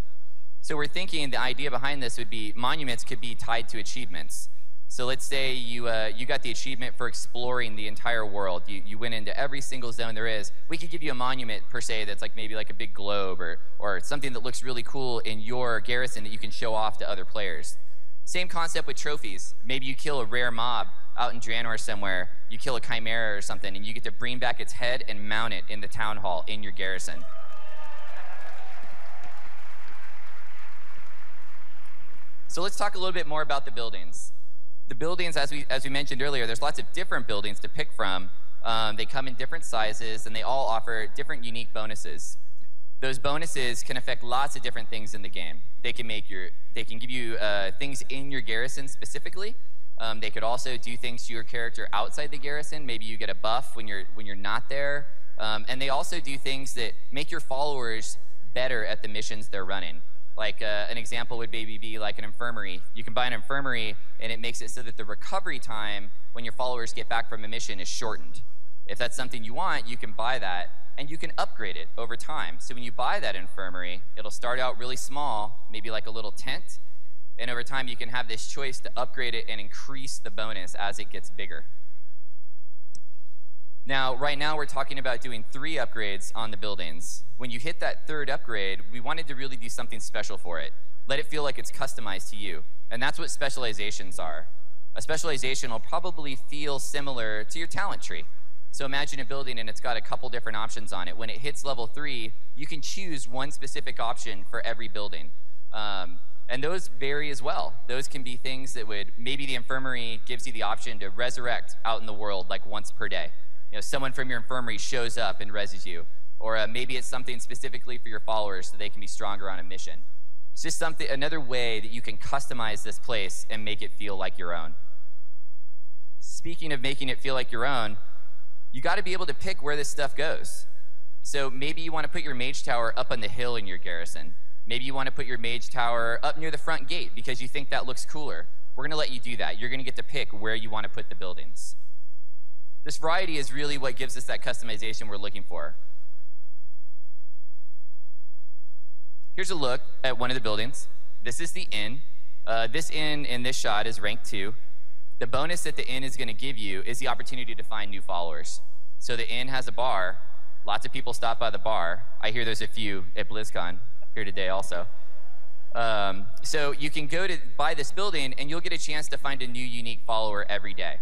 Speaker 4: So we're thinking the idea behind this would be monuments could be tied to achievements. So let's say you got the achievement for exploring the entire world. You went into every single zone there is. We could give you a monument, per se, that's like maybe like a big globe or something that looks really cool in your garrison that you can show off to other players. Same concept with trophies. Maybe you kill a rare mob out in Draenor somewhere. You kill a chimera or something, and you get to bring back its head and mount it in the town hall in your garrison. So let's talk a little bit more about the buildings. The buildings, as we mentioned earlier, there's lots of different buildings to pick from. They come in different sizes, and they all offer different unique bonuses. Those bonuses can affect lots of different things in the game. They can give you things in your garrison specifically. They could also do things to your character outside the garrison. Maybe you get a buff when you're not there. And they also do things that make your followers better at the missions they're running. Like an example would maybe be like an infirmary. You can buy an infirmary, and it makes it so that the recovery time when your followers get back from a mission is shortened. If that's something you want, you can buy that, and you can upgrade it over time. So when you buy that infirmary, it'll start out really small, maybe like a little tent, and over time you can have this choice to upgrade it and increase the bonus as it gets bigger. Now, right now we're talking about doing 3 upgrades on the buildings. When you hit that 3rd upgrade, we wanted to really do something special for it. Let it feel like it's customized to you. And that's what specializations are. A specialization will probably feel similar to your talent tree. So imagine a building and it's got a couple different options on it. When it hits level 3, you can choose one specific option for every building. And those vary as well. Those can be things that maybe the infirmary gives you the option to resurrect out in the world like once per day. Someone from your infirmary shows up and reses you. Or maybe it's something specifically for your followers so they can be stronger on a mission. It's just another way that you can customize this place and make it feel like your own. Speaking of making it feel like your own, you got to be able to pick where this stuff goes. So maybe you want to put your mage tower up on the hill in your garrison. Maybe you want to put your mage tower up near the front gate because you think that looks cooler. We're going to let you do that. You're going to get to pick where you want to put the buildings. This variety is really what gives us that customization we're looking for. Here's a look at one of the buildings. This is the inn. This inn in this shot is rank 2. The bonus that the inn is going to give you is the opportunity to find new followers. So the inn has a bar. Lots of people stop by the bar. I hear there's a few at BlizzCon here today also. So you can go to buy this building and you'll get a chance to find a new unique follower every day.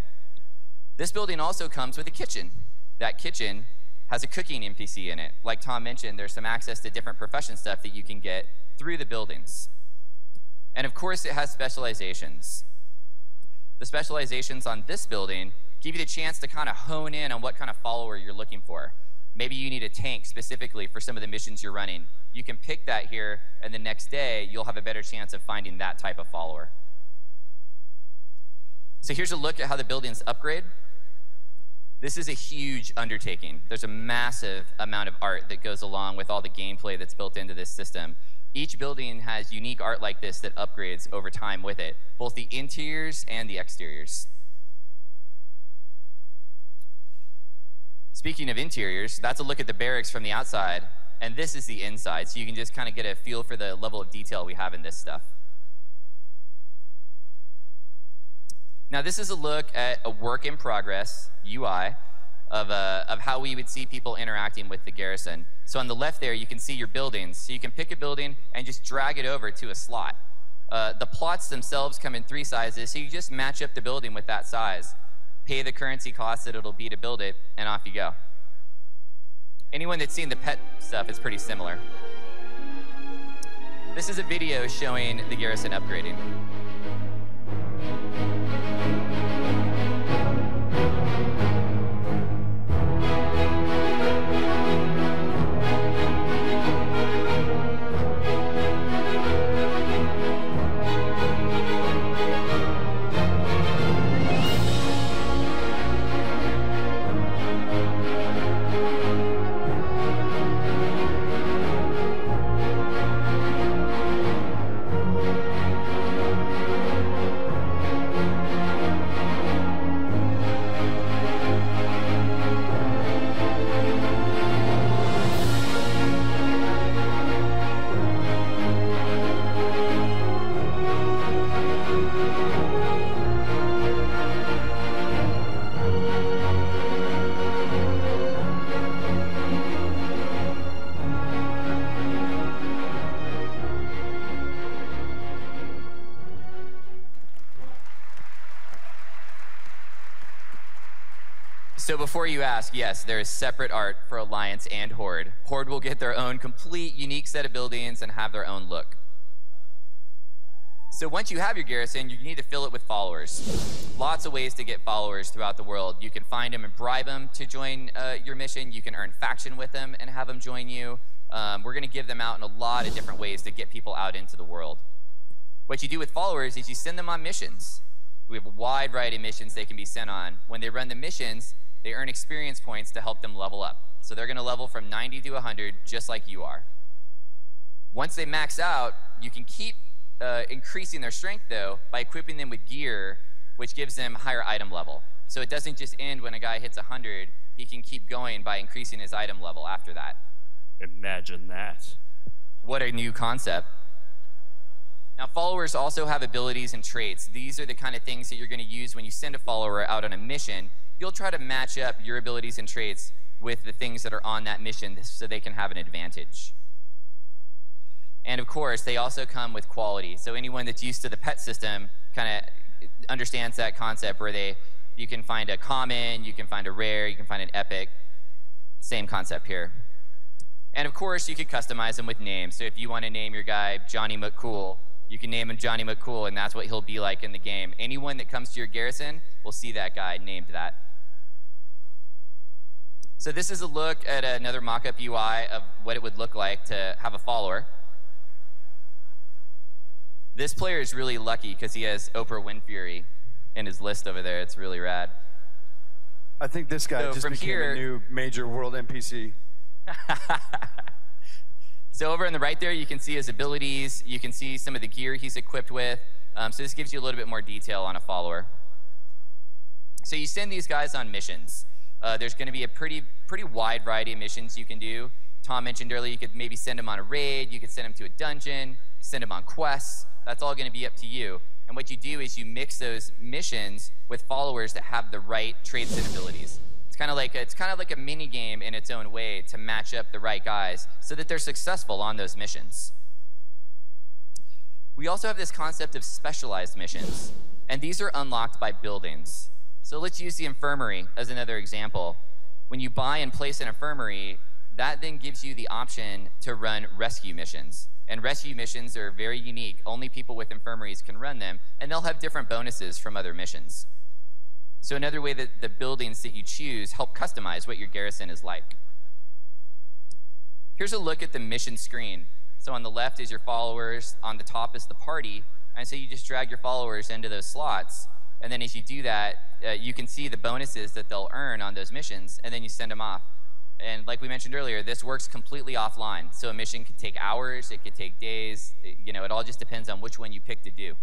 Speaker 4: This building also comes with a kitchen. That kitchen has a cooking NPC in it. Like Tom mentioned, there's some access to different profession stuff that you can get through the buildings. And of course, it has specializations. The specializations on this building give you the chance to kind of hone in on what kind of follower you're looking for. Maybe you need a tank specifically for some of the missions you're running. You can pick that here, and the next day, you'll have a better chance of finding that type of follower. So here's a look at how the buildings upgrade. This is a huge undertaking. There's a massive amount of art that goes along with all the gameplay that's built into this system. Each building has unique art like this that upgrades over time with it, both the interiors and the exteriors. Speaking of interiors, that's a look at the barracks from the outside, and this is the inside, so you can just kind of get a feel for the level of detail we have in this stuff. Now this is a look at a work in progress UI of how we would see people interacting with the garrison. So on the left there, you can see your buildings. So you can pick a building and just drag it over to a slot. The plots themselves come in 3 sizes, so you just match up the building with that size, pay the currency cost that it'll be to build it, and off you go. Anyone that's seen the pet stuff is pretty similar. This is a video showing the garrison upgrading. So before you ask, yes, there is separate art for Alliance and Horde. Horde will get their own complete, unique set of buildings and have their own look. So once you have your garrison, you need to fill it with followers. Lots of ways to get followers throughout the world. You can find them and bribe them to join your mission. You can earn faction with them and have them join you. We're going to give them out in a lot of different ways to get people out into the world. What you do with followers is you send them on missions. We have a wide variety of missions they can be sent on. When they run the missions, they earn experience points to help them level up. So they're going to level from 90 to 100, just like you are. Once they max out, you can keep increasing their strength, though, by equipping them with gear, which gives them higher item level. So it doesn't just end when a guy hits 100. He can keep going by increasing his item level after that.
Speaker 3: Imagine that.
Speaker 4: What a new concept. Now, followers also have abilities and traits. These are the kind of things that you're going to use when you send a follower out on a mission. You'll try to match up your abilities and traits with the things that are on that mission so they can have an advantage. And of course, they also come with quality. So anyone that's used to the pet system kind of understands that concept where you can find a common, you can find a rare, you can find an epic. Same concept here. And of course, you could customize them with names. So if you want to name your guy Johnny McCool, you can name him Johnny McCool, and that's what he'll be like in the game. Anyone that comes to your garrison will see that guy named that. So this is a look at another mock-up UI of what it would look like to have a follower. This player is really lucky because he has Oprah Winfrey in his list over there. It's really rad.
Speaker 2: I think this guy just became a new major world NPC.
Speaker 4: So over on the right there, you can see his abilities. You can see some of the gear he's equipped with. So this gives you a little bit more detail on a follower. So you send these guys on missions. There's going to be a pretty wide variety of missions you can do. Tom mentioned earlier you could maybe send them on a raid. You could send them to a dungeon, send them on quests. That's all going to be up to you. And what you do is you mix those missions with followers that have the right traits and abilities. It's kind of like a mini game in its own way to match up the right guys so that they're successful on those missions. We also have this concept of specialized missions, and these are unlocked by buildings. So let's use the infirmary as another example. When you buy and place an infirmary, that then gives you the option to run rescue missions. And rescue missions are very unique. Only people with infirmaries can run them, and they'll have different bonuses from other missions. So another way that the buildings that you choose help customize what your garrison is like. Here's a look at the mission screen. So on the left is your followers, on the top is the party, and so you just drag your followers into those slots, and then as you do that, you can see the bonuses that they'll earn on those missions, and then you send them off. And like we mentioned earlier, this works completely offline. So a mission could take hours, it could take days, it all just depends on which one you pick to do.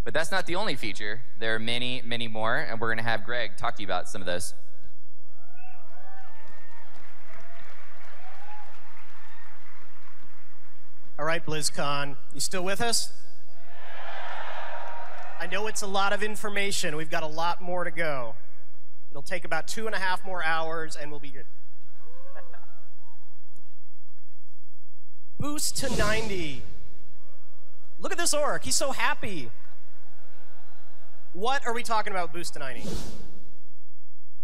Speaker 4: But that's not the only feature. There are many, many more, and we're going to have Greg talk to you about some of those.
Speaker 5: All right, BlizzCon, you still with us? I know it's a lot of information. We've got a lot more to go. It'll take about 2.5 more hours, and we'll be good. Boost to 90. Look at this orc. He's so happy. What are we talking about Boost to 90?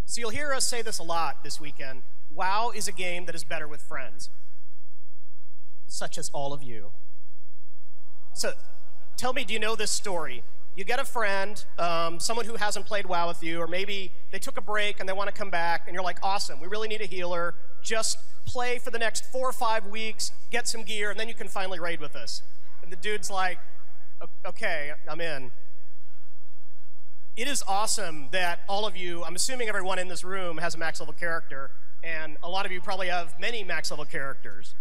Speaker 5: So you'll hear us say this a lot this weekend. WoW is a game that is better with friends. Such as all of you. So tell me, do you know this story? You get a friend, someone who hasn't played WoW with you, or maybe they took a break and they want to come back, and you're like, awesome, we really need a healer. Just play for the next 4 or 5 weeks, get some gear, and then you can finally raid with us. And the dude's like, okay, I'm in. It is awesome that all of you, I'm assuming everyone in this room has a max level character, and a lot of you probably have many max level characters.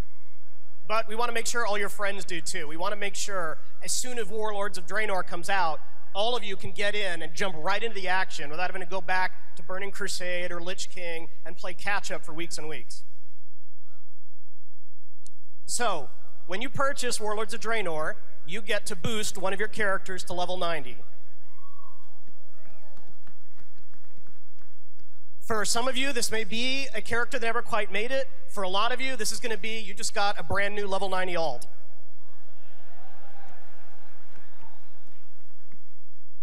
Speaker 5: But we want to make sure all your friends do too. We want to make sure as soon as Warlords of Draenor comes out, all of you can get in and jump right into the action without having to go back to Burning Crusade or Lich King and play catch-up for weeks and weeks. So, when you purchase Warlords of Draenor, you get to boost one of your characters to level 90. For some of you, this may be a character that never quite made it. For a lot of you, this is going to be, you just got a brand new level 90 alt.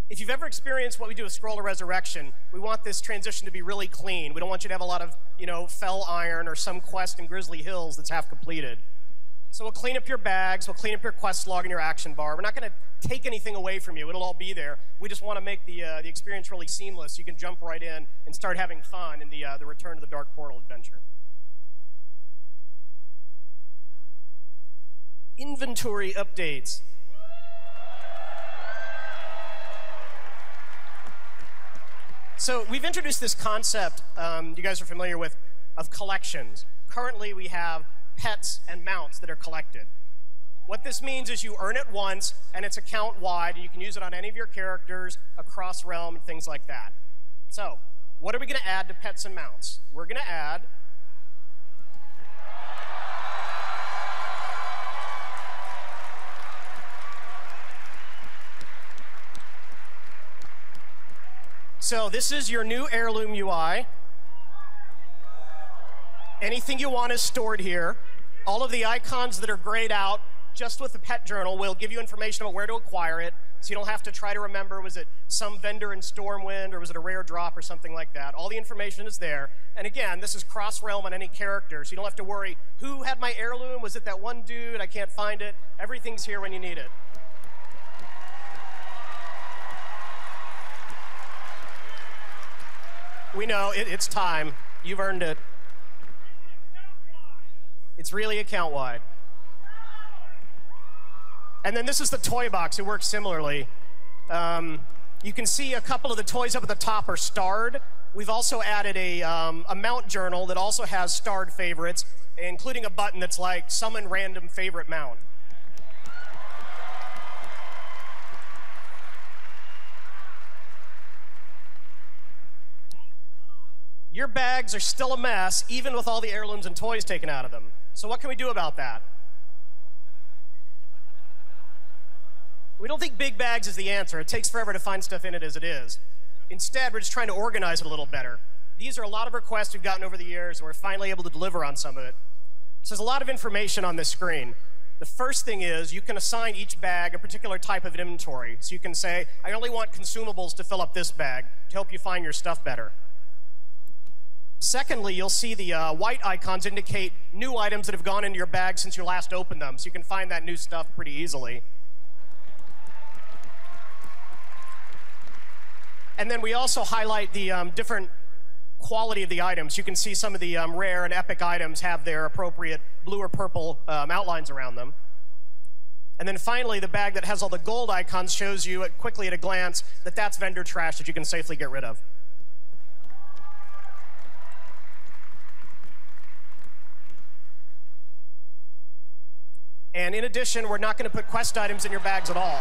Speaker 5: If you've ever experienced what we do with Scroll of Resurrection, we want this transition to be really clean. We don't want you to have a lot of, Fell Iron or some quest in Grizzly Hills that's half completed. So we'll clean up your bags, we'll clean up your quest log and your action bar. We're not going to take anything away from you. It'll all be there. We just want to make the experience really seamless. You can jump right in and start having fun in the Return to the Dark Portal adventure. Inventory updates. So we've introduced this concept you guys are familiar with of collections. Currently we have pets and mounts that are collected. What this means is you earn it once, and it's account-wide, and you can use it on any of your characters, across realm, and things like that. So, what are we going to add to pets and mounts? We're going to add So this is your new heirloom UI. Anything you want is stored here. All of the icons that are grayed out, just with the pet journal, will give you information about where to acquire it, so you don't have to try to remember, was it some vendor in Stormwind, or was it a rare drop, or something like that. All the information is there. And again, this is cross-realm on any character, so you don't have to worry, who had my heirloom? Was it that one dude? I can't find it. Everything's here when you need it. We know, it's time. You've earned it. It's really account-wide. And then this is the toy box. It works similarly. You can see a couple of the toys up at the top are starred. we've also added a mount journal that also has starred favorites, including a button that's like summon random favorite mount. Your bags are still a mess, even with all the heirlooms and toys taken out of them. So what can we do about that? We don't think big bags is the answer. It takes forever to find stuff in it as it is. Instead, we're just trying to organize it a little better. These are a lot of requests we've gotten over the years, and we're finally able to deliver on some of it. So there's a lot of information on this screen. The first thing is you can assign each bag a particular type of inventory. So you can say, I only want consumables to fill up this bag to help you find your stuff better. Secondly, you'll see the white icons indicate new items that have gone into your bag since you last opened them, so you can find that new stuff pretty easily. And then we also highlight the different quality of the items. You can see some of the rare and epic items have their appropriate blue or purple outlines around them. And then finally, the bag that has all the gold icons shows you quickly at a glance that that's vendor trash that you can safely get rid of. And in addition, we're not going to put quest items in your bags at all.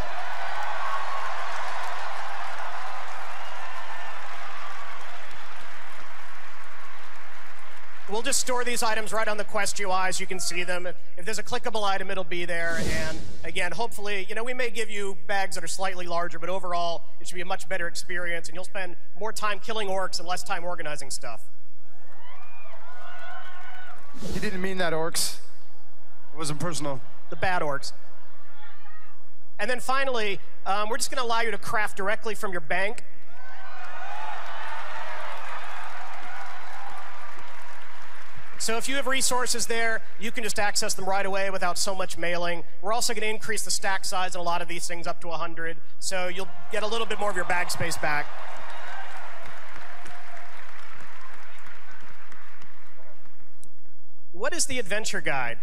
Speaker 5: We'll just store these items right on the quest UI so you can see them. If there's a clickable item, it'll be there. And again, hopefully, we may give you bags that are slightly larger, but overall, it should be a much better experience, and you'll spend more time killing orcs and less time organizing stuff.
Speaker 2: You didn't mean that, orcs. It wasn't personal.
Speaker 5: The bad orcs. And then finally, we're just going to allow you to craft directly from your bank. So if you have resources there, you can just access them right away without so much mailing. We're also going to increase the stack size on a lot of these things up to 100, so you'll get a little bit more of your bag space back. What is the adventure guide?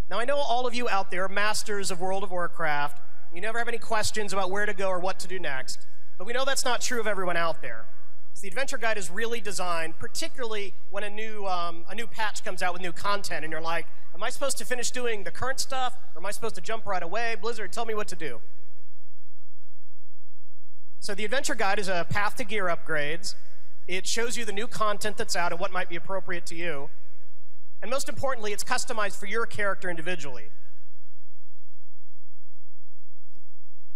Speaker 5: Now, I know all of you out there are masters of World of Warcraft. You never have any questions about where to go or what to do next. But we know that's not true of everyone out there. So the adventure guide is really designed, particularly when a new patch comes out with new content, and you're like, am I supposed to finish doing the current stuff, or am I supposed to jump right away? Blizzard, tell me what to do. So the adventure guide is a path to gear upgrades. It shows you the new content that's out and what might be appropriate to you. And most importantly, it's customized for your character individually.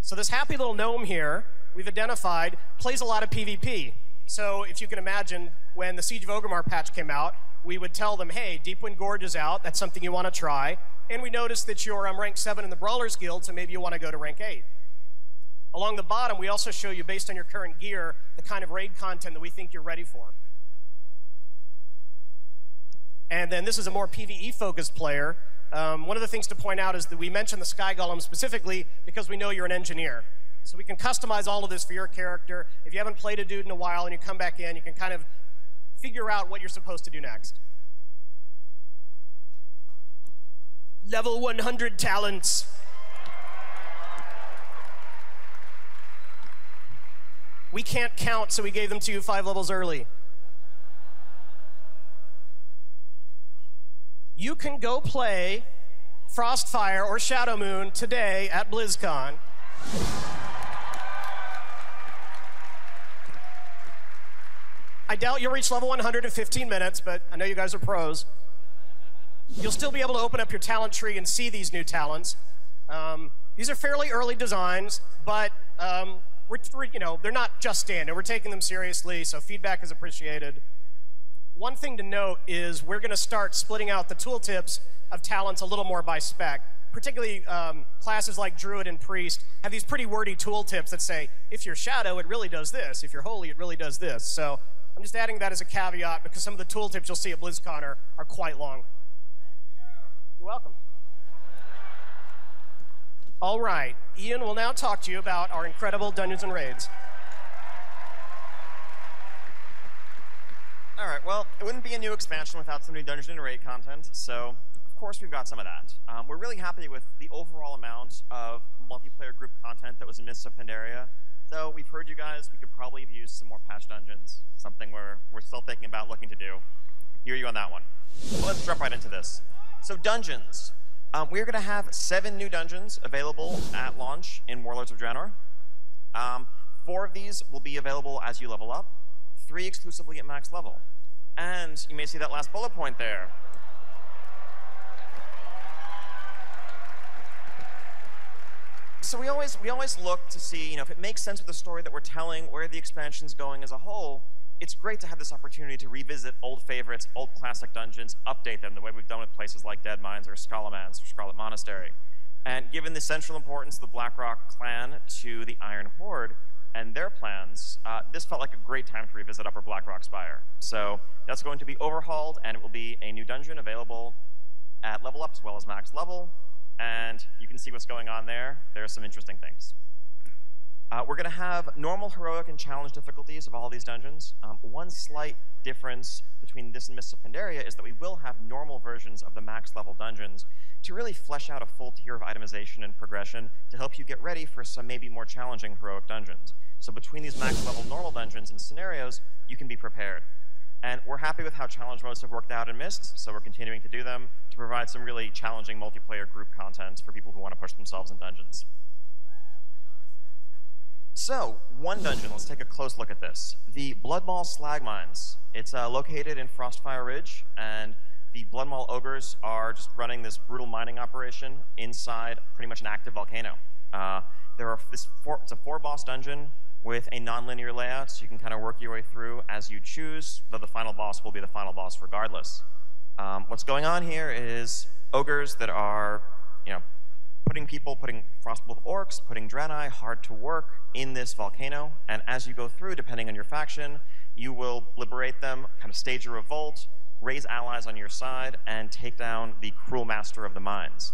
Speaker 5: So this happy little gnome here, we've identified, plays a lot of PvP. So if you can imagine, when the Siege of Orgrimmar patch came out, we would tell them, hey, Deepwind Gorge is out, that's something you want to try. And we noticed that you're rank 7 in the Brawlers Guild, so maybe you want to go to rank 8. Along the bottom, we also show you, based on your current gear, the kind of raid content that we think you're ready for. And then this is a more PvE-focused player. One of the things to point out is that we mentioned the Sky Golem specifically because we know you're an engineer. So we can customize all of this for your character. If you haven't played a dude in a while and you come back in, you can kind of figure out what you're supposed to do next. Level 100 talents. We can't count, so we gave them to you 5 levels early. You can go play Frostfire or Shadow Moon today at BlizzCon. I doubt you'll reach level 100 in 15 minutes, but I know you guys are pros. You'll still be able to open up your talent tree and see these new talents. These are fairly early designs, but they're not just standard. We're taking them seriously, so feedback is appreciated. One thing to note is we're going to start splitting out the tooltips of talents a little more by spec. Particularly classes like Druid and Priest have these pretty wordy tooltips that say, if you're Shadow, it really does this. If you're Holy, it really does this. So I'm just adding that as a caveat because some of the tooltips you'll see at BlizzCon are quite long. You're welcome. All right, Ian will now talk to you about our incredible Dungeons and Raids.
Speaker 6: All right, well, it wouldn't be a new expansion without some new Dungeon and Raid content, so of course we've got some of that. We're really happy with the overall amount of multiplayer group content that was in Mists of Pandaria. though we've heard you guys, we could probably have used some more patch dungeons, something we're still thinking about looking to do. Hear you on that one. Well, let's jump right into this. So dungeons. We're going to have 7 new dungeons available at launch in Warlords of Draenor. 4 of these will be available as you level up, 3 exclusively at max level. And you may see that last bullet point there. So we always look to see, if it makes sense with the story that we're telling, where the expansion's going as a whole. It's great to have this opportunity to revisit old favorites, old classic dungeons, update them the way we've done with places like Dead Mines or Scalamans or Scarlet Monastery. And given the central importance of the Blackrock clan to the Iron Horde and their plans, this felt like a great time to revisit Upper Blackrock Spire. So that's going to be overhauled, and it will be a new dungeon available at level up as well as max level. And you can see what's going on there. There are some interesting things. We're going to have normal, heroic, and challenge difficulties of all these dungeons. One slight difference between this and Mists of Pandaria is that we will have normal versions of the max level dungeons to really flesh out a full tier of itemization and progression to help you get ready for some maybe more challenging heroic dungeons. So between these max level normal dungeons and scenarios, you can be prepared. And we're happy with how challenge modes have worked out in Myst, so we're continuing to do them to provide some really challenging multiplayer group content for people who want to push themselves in dungeons. So, one dungeon, let's take a close look at this. The Bloodmaw Slag Mines. It's located in Frostfire Ridge, and the Bloodmaw Ogres are just running this brutal mining operation inside pretty much an active volcano. It's a 4-boss dungeon with a non-linear layout, so you can kind of work your way through as you choose, though the final boss will be the final boss regardless. What's going on here is ogres that are, putting Frostwolf orcs, putting Draenei hard to work in this volcano, and as you go through, depending on your faction, you will liberate them, kind of stage a revolt, raise allies on your side, and take down the cruel master of the mines.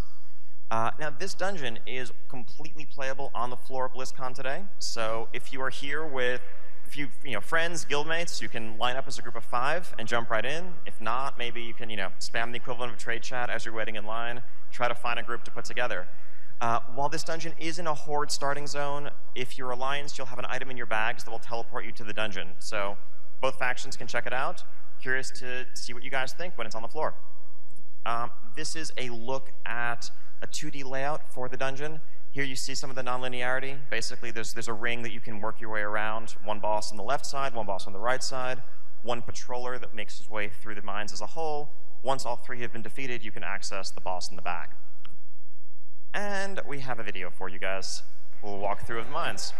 Speaker 6: Now, this dungeon is completely playable on the floor of BlizzCon today, so if you are here with a few friends, guildmates, you can line up as a group of 5 and jump right in. If not, maybe you can spam the equivalent of a trade chat as you're waiting in line, try to find a group to put together. While this dungeon is in a Horde starting zone, if you're Alliance, you'll have an item in your bags that will teleport you to the dungeon. So both factions can check it out. Curious to see what you guys think when it's on the floor. This is a look at a 2D layout for the dungeon. Here you see some of the non-linearity. Basically, there's a ring that you can work your way around. One boss on the left side, one boss on the right side, one patroller that makes his way through the mines as a whole. Once all 3 have been defeated, you can access the boss in the back. And we have a video for you guys. We'll walk through the mines.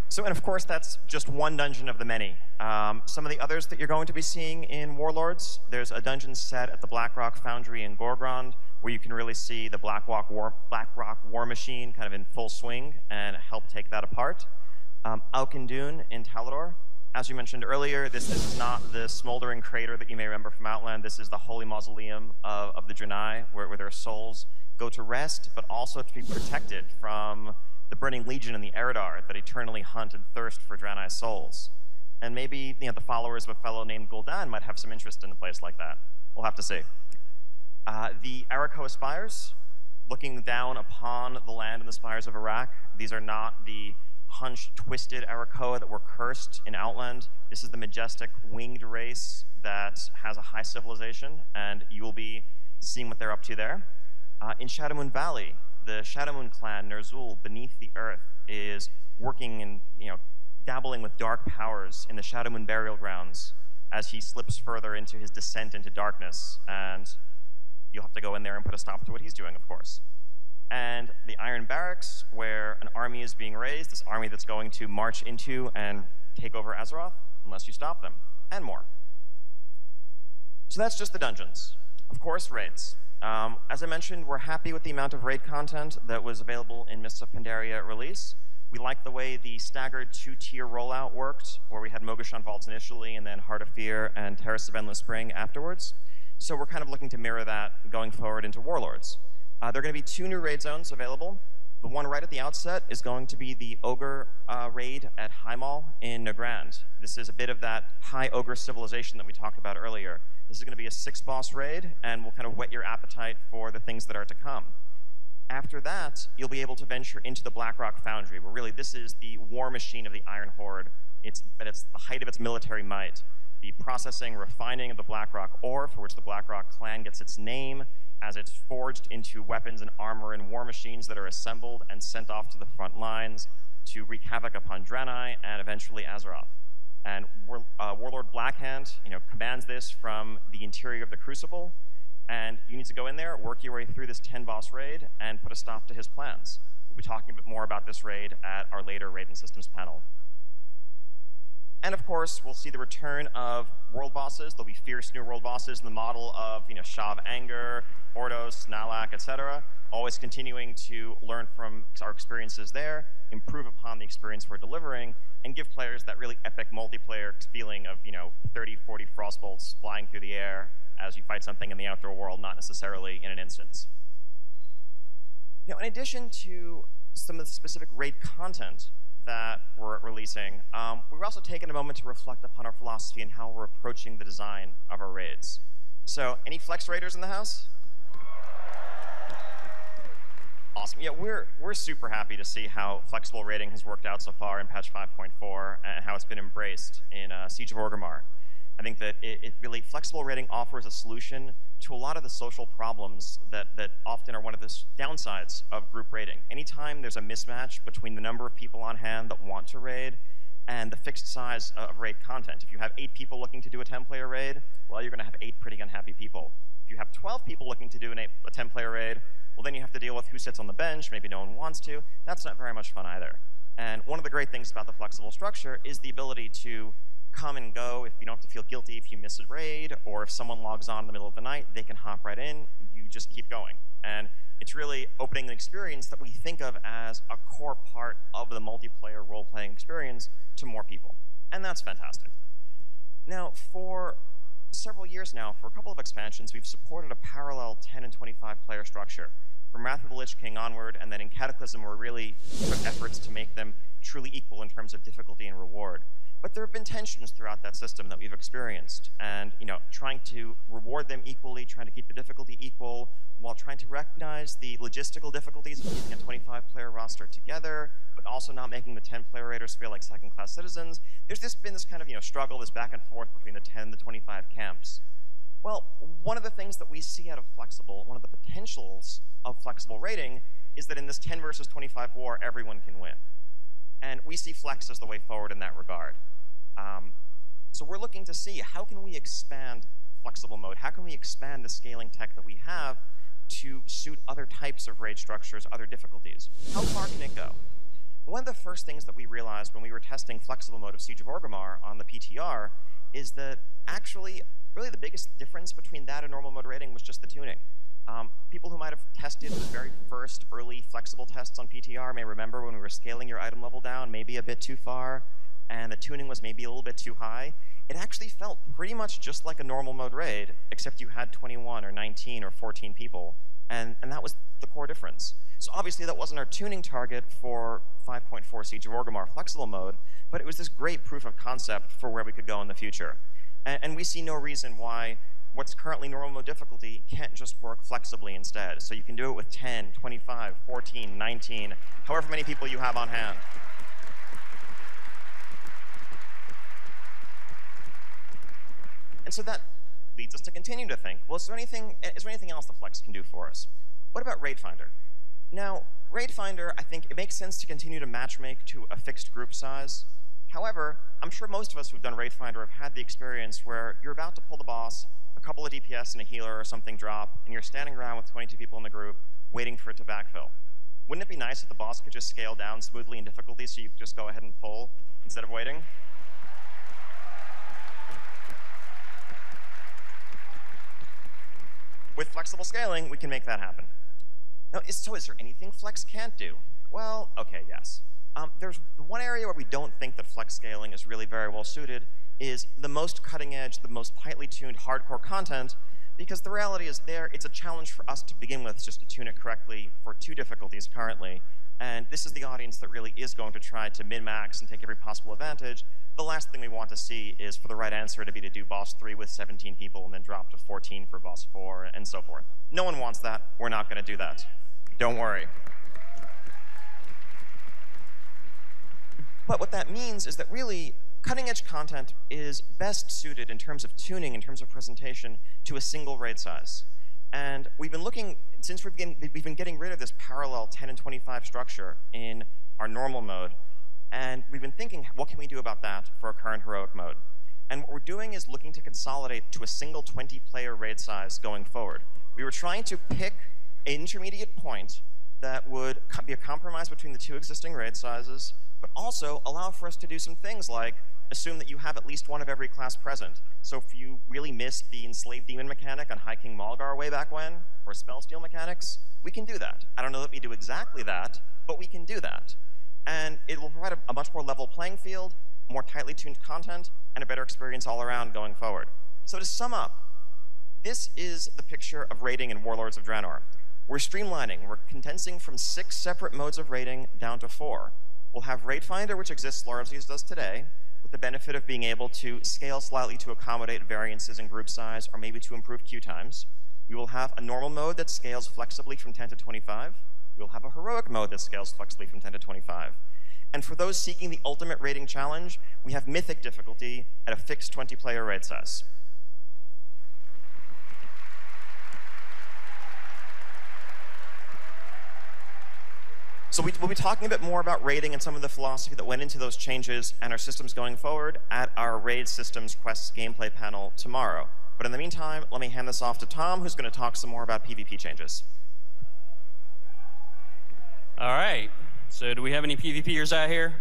Speaker 6: So, and of course, that's just one dungeon of the many. Some of the others that you're going to be seeing in Warlords, there's a dungeon set at the Blackrock Foundry in Gorgrond, where you can really see the Blackrock War Machine kind of in full swing and help take that apart. Alkindune in Talador. As you mentioned earlier, this is not the smoldering crater that you may remember from Outland. This is the holy mausoleum of the Draenei, where their souls go to rest, but also to be protected from the Burning Legion and the Eridar that eternally hunt and thirst for Draenei's souls. And maybe the followers of a fellow named Gul'dan might have some interest in a place like that. We'll have to see. The Arakoa Spires, looking down upon the land and the spires of Iraq. These are not the hunched, twisted Arakoa that were cursed in Outland. This is the majestic, winged race that has a high civilization, and you will be seeing what they're up to there. In Shadowmoon Valley, the Shadowmoon clan, Ner'zhul, beneath the earth, is working and dabbling with dark powers in the Shadowmoon burial grounds as he slips further into his descent into darkness, and you'll have to go in there and put a stop to what he's doing, of course. And the Iron Barracks, where an army is being raised, this army that's going to march into and take over Azeroth, unless you stop them, and more. So that's just the dungeons. Of course, raids. As I mentioned, we're happy with the amount of raid content that was available in Mists of Pandaria release. We liked the way the staggered two-tier rollout worked, where we had Mogashan Vaults initially, and then Heart of Fear and Terrace of Endless Spring afterwards. So we're kind of looking to mirror that going forward into Warlords. There are going to be 2 new raid zones available. The one right at the outset is going to be the Ogre raid at Highmaul in Nagrand. This is a bit of that high Ogre civilization that we talked about earlier. This is going to be a 6-boss raid, and will kind of whet your appetite for the things that are to come. After that, you'll be able to venture into the Blackrock Foundry, where really this is the war machine of the Iron Horde. It's the height of its military might. The processing, refining of the Blackrock ore, for which the Blackrock clan gets its name, as it's forged into weapons and armor and war machines that are assembled and sent off to the front lines to wreak havoc upon Draenei and eventually Azeroth. And Warlord Blackhand, commands this from the interior of the Crucible, and you need to go in there, work your way through this 10-boss raid, and put a stop to his plans. We'll be talking a bit more about this raid at our later Raid and Systems panel. And of course, we'll see the return of world bosses. There'll be fierce new world bosses in the model of, Shav Anger, Ordos, Nalak, etc. Always continuing to learn from our experiences there, improve upon the experience we're delivering, and give players that really epic multiplayer feeling of, 30, 40 frostbolts flying through the air as you fight something in the outdoor world, not necessarily in an instance. In addition to some of the specific raid content that we're releasing, we're also taking a moment to reflect upon our philosophy and how we're approaching the design of our raids. So, any Flex Raiders in the house? Awesome. Yeah, we're super happy to see how flexible raiding has worked out so far in patch 5.4 and how it's been embraced in Siege of Orgrimmar. I think that it really, flexible raiding offers a solution to a lot of the social problems that often are one of the downsides of group raiding. Anytime there's a mismatch between the number of people on hand that want to raid and the fixed size of raid content. If you have 8 people looking to do a 10-player raid, well, you're going to have 8 pretty unhappy people. If you have 12 people looking to do a 10-player raid, well, then you have to deal with who sits on the bench, maybe no one wants to. That's not very much fun either. And one of the great things about the flexible structure is the ability to come and go. If you don't have to feel guilty if you miss a raid, or if someone logs on in the middle of the night, they can hop right in. You just keep going. And it's really opening an experience that we think of as a core part of the multiplayer role-playing experience to more people. And that's fantastic. Now, for several years now, for a couple of expansions, we've supported a parallel 10 and 25 player structure. From Wrath of the Lich King onward, and then in Cataclysm, we really took efforts to make them truly equal in terms of difficulty and reward. But there have been tensions throughout that system that we've experienced, and trying to reward them equally, trying to keep the difficulty equal, while trying to recognize the logistical difficulties of keeping a 25-player roster together, but also not making the 10-player raiders feel like second-class citizens. There's been this kind of struggle, this back and forth between the 10 and the 25 camps. Well, one of the things that we see out of flexible, one of the potentials of flexible raiding, is that in this 10 versus 25 war, everyone can win. And we see Flex as the way forward in that regard. So we're looking to see, how can we expand flexible mode? How can we expand the scaling tech that we have to suit other types of raid structures, other difficulties? How far can it go? One of the first things that we realized when we were testing flexible mode of Siege of Orgrimmar on the PTR is that actually, really the biggest difference between that and normal mode raiding was just the tuning. People who might have tested the very first early flexible tests on PTR may remember when we were scaling your item level down maybe a bit too far, and the tuning was maybe a little bit too high. It actually felt pretty much just like a normal mode raid, except you had 21 or 19 or 14 people And that was the core difference. So obviously that wasn't our tuning target for 5.4 Siege of Orgrimmar flexible mode, but it was this great proof of concept for where we could go in the future. And we see no reason why what's currently normal mode difficulty can't just work flexibly instead. So you can do it with 10, 25, 14, 19, however many people you have on hand. And so that leads us to continue to think, well, is there anything else the Flex can do for us? What about Raid Finder? Now, Raid Finder, I think it makes sense to continue to matchmake to a fixed group size. However, I'm sure most of us who've done Raid Finder have had the experience where you're about to pull the boss, a couple of DPS and a healer or something drop, and you're standing around with 22 people in the group waiting for it to backfill. Wouldn't it be nice if the boss could just scale down smoothly in difficulty so you could just go ahead and pull instead of waiting? With flexible scaling, we can make that happen. Now, so is there anything Flex can't do? Well, okay, yes. There's the one area where we don't think that Flex scaling is really very well suited is the most cutting edge, the most tightly tuned hardcore content, because the reality is it's a challenge for us to begin with just to tune it correctly for 2 difficulties currently. And this is the audience that really is going to try to min-max and take every possible advantage. The last thing we want to see is for the right answer to be to do boss 3 with 17 people and then drop to 14 for boss 4 and so forth. No one wants that. We're not going to do that. Don't worry. But what that means is that really cutting-edge content is best suited in terms of tuning, in terms of presentation, to a single raid size. And we've been looking, since we've been getting rid of this parallel 10 and 25 structure in our normal mode, and we've been thinking, what can we do about that for our current heroic mode? And what we're doing is looking to consolidate to a single 20-player raid size going forward. We were trying to pick an intermediate point that would be a compromise between the 2 existing raid sizes, but also allow for us to do some things like assume that you have at least one of every class present. So if you really missed the Enslaved Demon mechanic on High King Malgar way back when, or Spellsteal mechanics, we can do that. I don't know that we do exactly that, but we can do that. And it will provide a much more level playing field, more tightly tuned content, and a better experience all around going forward. So to sum up, this is the picture of raiding in Warlords of Draenor. We're streamlining. We're condensing from 6 separate modes of raiding down to 4. We'll have Raid Finder, which exists largely as it does today, with the benefit of being able to scale slightly to accommodate variances in group size or maybe to improve queue times. We will have a normal mode that scales flexibly from 10 to 25. We will have a heroic mode that scales flexibly from 10 to 25. And for those seeking the ultimate raiding challenge, we have Mythic difficulty at a fixed 20-player raid size. So we'll be talking a bit more about raiding and some of the philosophy that went into those changes and our systems going forward at our Raid Systems Quests gameplay panel tomorrow. But in the meantime, let me hand this off to Tom, who's going to talk some more about PvP changes.
Speaker 3: All right. So do we have any PvPers out here?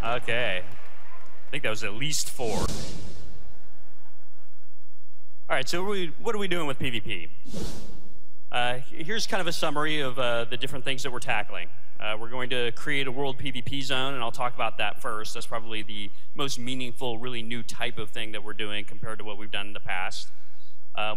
Speaker 3: Okay. I think that was at least 4. All right, so what are we doing with PvP? Here's kind of a summary of the different things that we're tackling. We're going to create a world PvP zone, and I'll talk about that first. That's probably the most meaningful, really new type of thing that we're doing compared to what we've done in the past.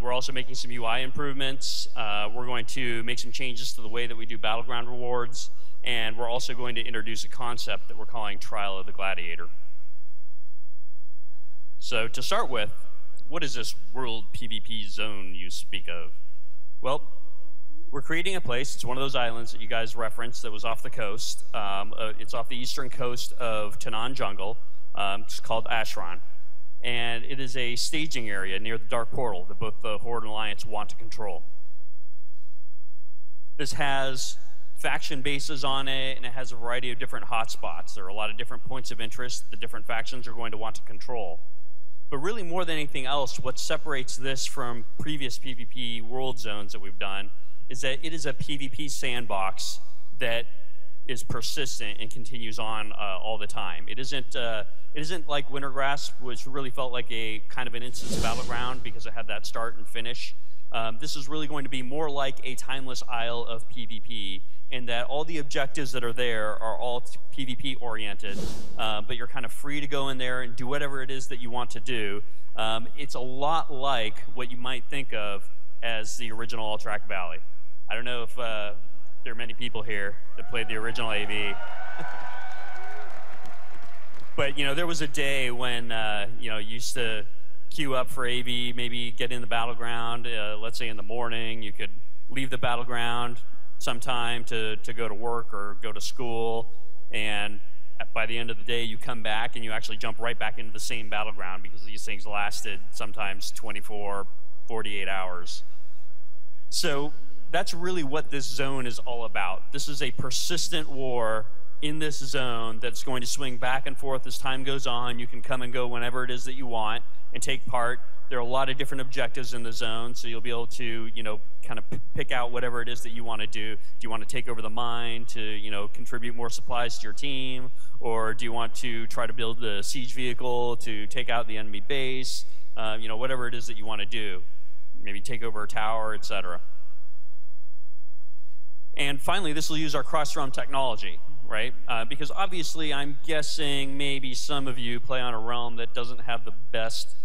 Speaker 3: We're also making some UI improvements. We're going to make some changes to the way that we do Battleground rewards, and we're also going to introduce a concept that we're calling Trial of the Gladiator. So to start with, what is this world PvP zone you speak of? Well, we're creating a place. It's one of those islands that you guys referenced that was off the coast. It's off the eastern coast of Tanan Jungle. It's called Ashran. And it is a staging area near the Dark Portal that both the Horde and Alliance want to control. This has faction bases on it, and it has a variety of different hotspots. There are a lot of different points of interest that different factions are going to want to control. But really, more than anything else, what separates this from previous PvP world zones that we've done is that it is a PvP sandbox that is persistent and continues on all the time. It isn't like Wintergrasp, which really felt like a kind of an instance battleground because it had that start and finish. This is really going to be more like a timeless isle of PvP, in that all the objectives that are there are all PvP oriented, but you're kind of free to go in there and do whatever it is that you want to do. It's a lot like what you might think of as the original Alterac Valley. I don't know if there are many people here that played the original AV. But, you know, there was a day when, you know, you used to queue up for AV, maybe get in the battleground, let's say in the morning. You could leave the battleground sometime to go to work or go to school, and by the end of the day, you come back and you actually jump right back into the same battleground because these things lasted sometimes 24, 48 hours. So that's really what this zone is all about. This is a persistent war in this zone that's going to swing back and forth as time goes on. You can come and go whenever it is that you want and take part. There are a lot of different objectives in the zone, so you'll be able to, you know, kind of pick out whatever it is that you want to do. Do you want to take over the mine to, you know, contribute more supplies to your team? Or do you want to try to build a siege vehicle to take out the enemy base? You know, whatever it is that you want to do. Maybe take over a tower, etc. And finally, this will use our cross-realm technology, right? Because obviously, I'm guessing maybe some of you play on a realm that doesn't have the best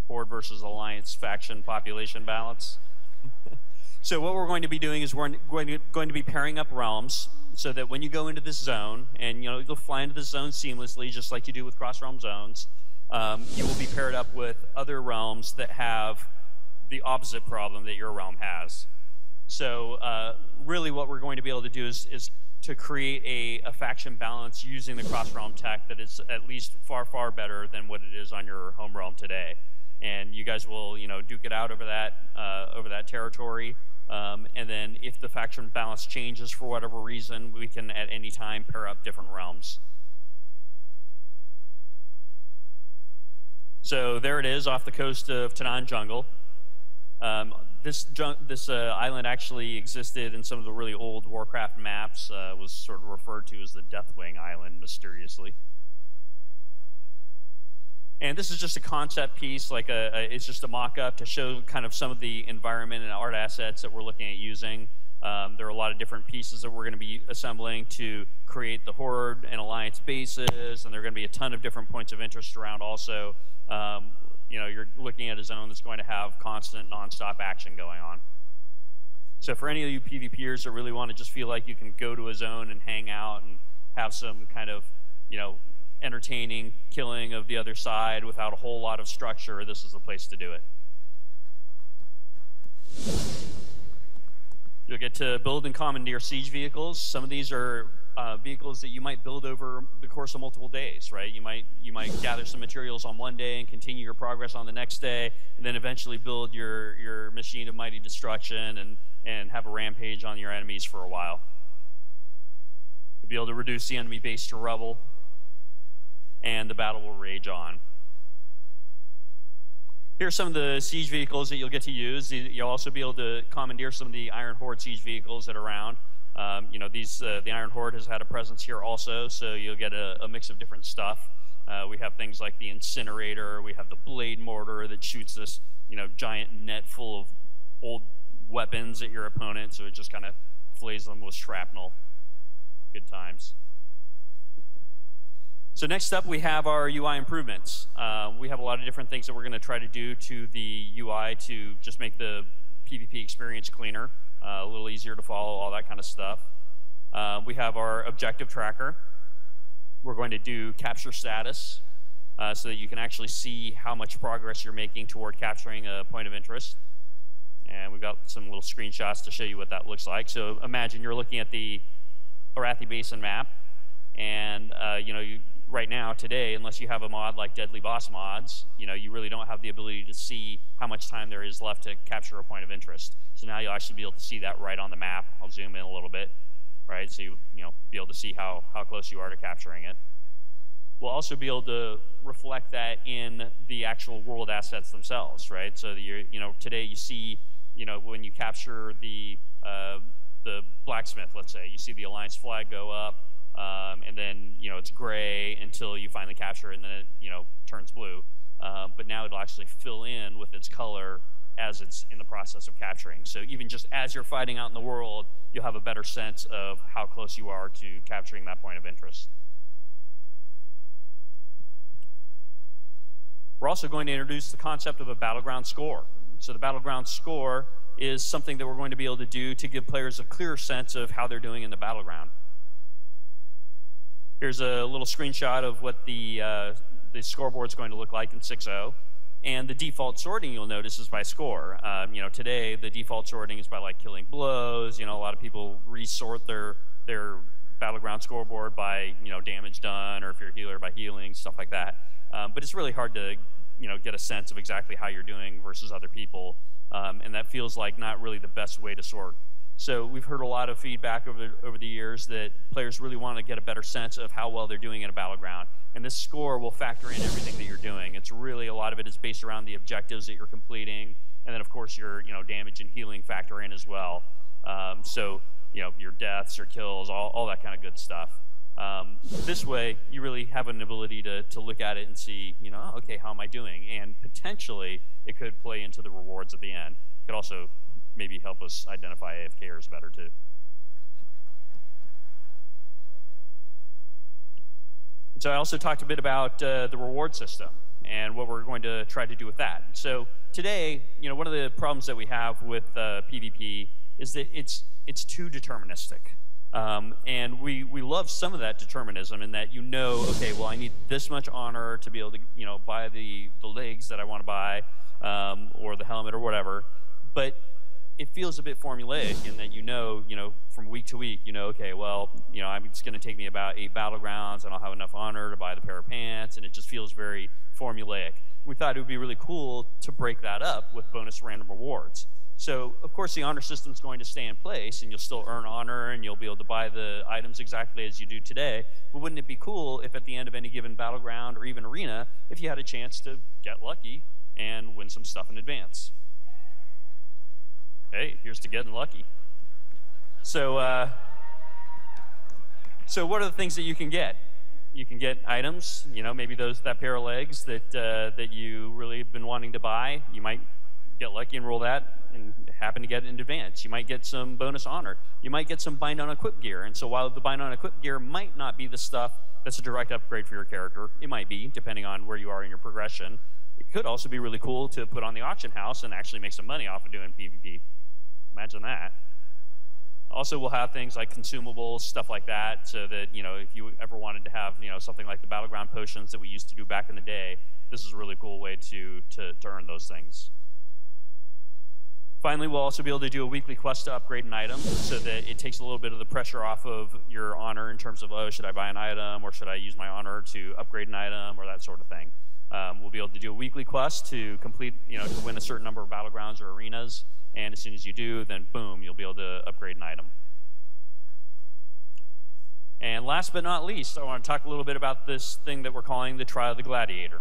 Speaker 3: Horde versus Alliance faction population balance. So what we're going to be doing is we're going to be pairing up realms so that when you go into this zone, and you know, you'll fly into this zone seamlessly, just like you do with cross-realm zones, you will be paired up with other realms that have the opposite problem that your realm has. So really what we're going to be able to do is to create a faction balance using the cross-realm tech that is at least far, far better than what it is on your home realm today. And you guys will, you know, duke it out over that territory. And then if the faction balance changes for whatever reason, we can at any time pair up different realms. So there it is off the coast of Tanaan Jungle. This island actually existed in some of the really old Warcraft maps, was sort of referred to as the Deathwing Island, mysteriously. And this is just a concept piece, like it's just a mock-up to show kind of some of the environment and art assets that we're looking at using. There are a lot of different pieces that we're going to be assembling to create the Horde and Alliance bases, and there are going to be a ton of different points of interest around also. You know, you're looking at a zone that's going to have constant, non-stop action going on. So for any of you PvPers that really want to just feel like you can go to a zone and hang out and have some kind of, you know, entertaining killing of the other side without a whole lot of structure, this is the place to do it. You'll get to build and commandeer siege vehicles. Some of these are vehicles that you might build over the course of multiple days, right? You might gather some materials on one day and continue your progress on the next day, and then eventually build your machine of mighty destruction and have a rampage on your enemies for a while. You'll be able to reduce the enemy base to rubble, and the battle will rage on. Here are some of the siege vehicles that you'll get to use. You'll also be able to commandeer some of the Iron Horde siege vehicles that are around. You know, the Iron Horde has had a presence here also, so you'll get a mix of different stuff. We have things like the Incinerator. We have the Blade Mortar that shoots this, you know, giant net full of old weapons at your opponent, so it just kind of flays them with shrapnel. Good times. So next up, we have our UI improvements. We have a lot of different things that we're going to try to do to the UI to just make the PvP experience cleaner, a little easier to follow, all that kind of stuff. We have our objective tracker. We're going to do capture status so that you can actually see how much progress you're making toward capturing a point of interest. And we've got some little screenshots to show you what that looks like. So imagine you're looking at the Arathi Basin map, and you know, right now, today, unless you have a mod like Deadly Boss mods, you know, you really don't have the ability to see how much time there is left to capture a point of interest. So now you'll actually be able to see that right on the map. I'll zoom in a little bit, right? So you know, be able to see how close you are to capturing it. We'll also be able to reflect that in the actual world assets themselves, right? So you know, today you see, you know, when you capture the blacksmith, let's say, you see the Alliance flag go up. And then, you know, it's gray until you finally capture it, and then it, you know, turns blue. But now it'll actually fill in with its color as it's in the process of capturing. So even just as you're fighting out in the world, you'll have a better sense of how close you are to capturing that point of interest. We're also going to introduce the concept of a battleground score. So the battleground score is something that we're going to be able to do to give players a clearer sense of how they're doing in the battleground. Here's a little screenshot of what the scoreboard's going to look like in 6.0. And the default sorting, you'll notice, is by score. You know, today, the default sorting is by, like, killing blows. You know, a lot of people resort their battleground scoreboard by, you know, damage done, or if you're a healer, by healing, stuff like that. But it's really hard to, you know, get a sense of exactly how you're doing versus other people. And that feels like not really the best way to sort. So we've heard a lot of feedback over the years that players really want to get a better sense of how well they're doing in a battleground. And this score will factor in everything that you're doing. It's really, a lot of it is based around the objectives that you're completing. And then, of course, your, you know, damage and healing factor in as well. So, you know, your deaths, your kills, all that kind of good stuff. This way, you really have an ability to look at it and see, you know, oh, okay, how am I doing? And potentially, it could play into the rewards at the end. It could also maybe help us identify AFKers better, too. So I also talked a bit about the reward system and what we're going to try to do with that. So today, you know, one of the problems that we have with PvP is that it's too deterministic. And we love some of that determinism in that, you know, okay, well, I need this much honor to be able to, you know, buy the legs that I want to buy, or the helmet or whatever. But it feels a bit formulaic in that, you know, from week to week, you know, okay, well, you know, it's going to take me about 8 battlegrounds, and I'll have enough honor to buy the pair of pants, and it just feels very formulaic. We thought it would be really cool to break that up with bonus random rewards. So, of course, the honor system is going to stay in place, and you'll still earn honor, and you'll be able to buy the items exactly as you do today. But wouldn't it be cool if at the end of any given battleground or even arena, if you had a chance to get lucky and win some stuff in advance? Hey, here's to getting lucky. So, so what are the things that you can get? You can get items, you know, maybe that pair of legs that you really have been wanting to buy. You might get lucky and roll that and happen to get it in advance. You might get some bonus honor. You might get some bind on equip gear. And so while the bind on equip gear might not be the stuff that's a direct upgrade for your character, it might be, depending on where you are in your progression. It could also be really cool to put on the auction house and actually make some money off of doing PvP. Imagine that. Also, we'll have things like consumables, stuff like that, so that, you know, if you ever wanted to have, you know, something like the battleground potions that we used to do back in the day, this is a really cool way to earn those things. Finally, we'll also be able to do a weekly quest to upgrade an item, so that it takes a little bit of the pressure off of your honor in terms of, oh, should I buy an item, or should I use my honor to upgrade an item, or that sort of thing. We'll be able to do a weekly quest to complete, you know, to win a certain number of battlegrounds or arenas. And as soon as you do, then boom, you'll be able to upgrade an item. And last but not least, I want to talk a little bit about this thing that we're calling the Trial of the Gladiator.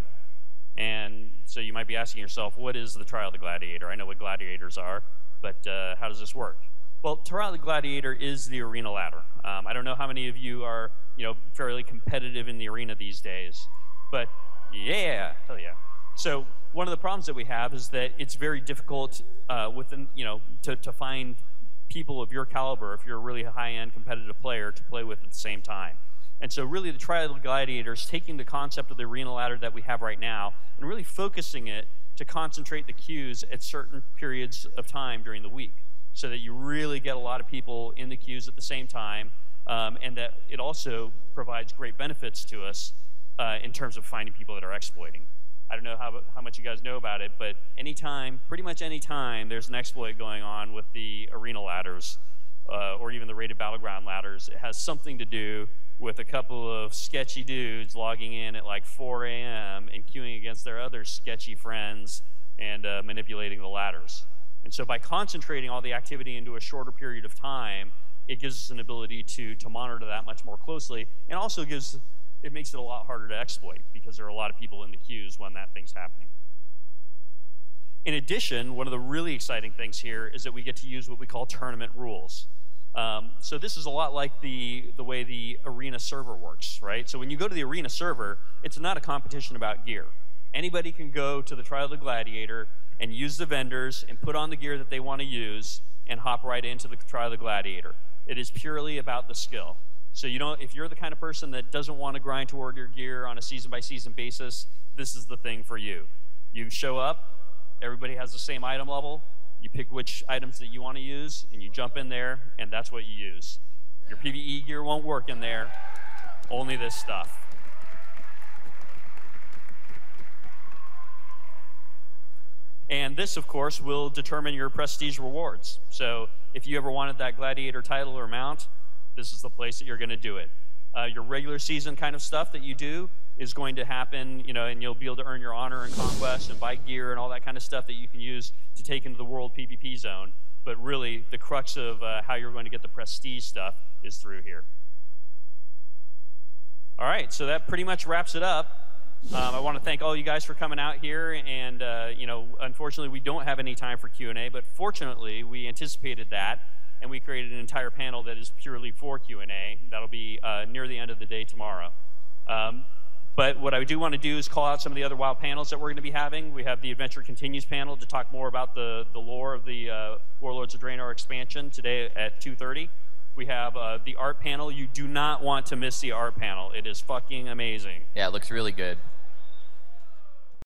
Speaker 3: And so you might be asking yourself, what is the Trial of the Gladiator? I know what gladiators are, but how does this work? Well, Trial of the Gladiator is the arena ladder. I don't know how many of you are, you know, fairly competitive in the arena these days, but yeah, hell yeah. So one of the problems that we have is that it's very difficult to find people of your caliber, if you're a really high-end competitive player, to play with at the same time. And so really the Trial of the Gladiator is taking the concept of the arena ladder that we have right now and really focusing it to concentrate the queues at certain periods of time during the week, so that you really get a lot of people in the queues at the same time, and that it also provides great benefits to us in terms of finding people that are exploiting. I don't know how much you guys know about it, but anytime, pretty much any time, there's an exploit going on with the arena ladders, or even the rated battleground ladders, it has something to do with a couple of sketchy dudes logging in at like 4 a.m. and queuing against their other sketchy friends and manipulating the ladders. And so by concentrating all the activity into a shorter period of time, it gives us an ability to monitor that much more closely, and also it makes it a lot harder to exploit because there are a lot of people in the queues when that thing's happening. In addition, one of the really exciting things here is that we get to use what we call tournament rules. So this is a lot like the way the arena server works, right? So when you go to the arena server, it's not a competition about gear. Anybody can go to the Trial of the Gladiator and use the vendors and put on the gear that they want to use and hop right into the Trial of the Gladiator. It is purely about the skill. So if you're the kind of person that doesn't want to grind toward your gear on a season-by-season basis, this is the thing for you. You show up, everybody has the same item level,
Speaker 7: You pick which items that you want to use, and you jump in there, and that's what you use. Your PvE gear won't work in there, only this stuff. And this, of course, will determine your prestige rewards. So if you ever wanted that gladiator title or mount, this is the place that you're going to do it. Your regular season kind of stuff that you do is going to happen, you know, and you'll be able to earn your honor and conquest and buy gear and all that kind of stuff that you can use to take into the world PvP zone. But really, the crux of how you're going to get the prestige stuff is through here. All right, so that pretty much wraps it up. I want to thank all you guys for coming out here, and you know, unfortunately, we don't have any time for Q&A, but fortunately, we anticipated that, and we created an entire panel that is purely for Q&A. That'll be near the end of the day tomorrow. But what I do want to do is call out some of the other WoW panels that we're going to be having. We have the Adventure Continues panel to talk more about the lore of the Warlords of Draenor expansion today at 2:30. We have the art panel. You do not want to miss the art panel. It is fucking amazing.
Speaker 4: Yeah, it looks really good.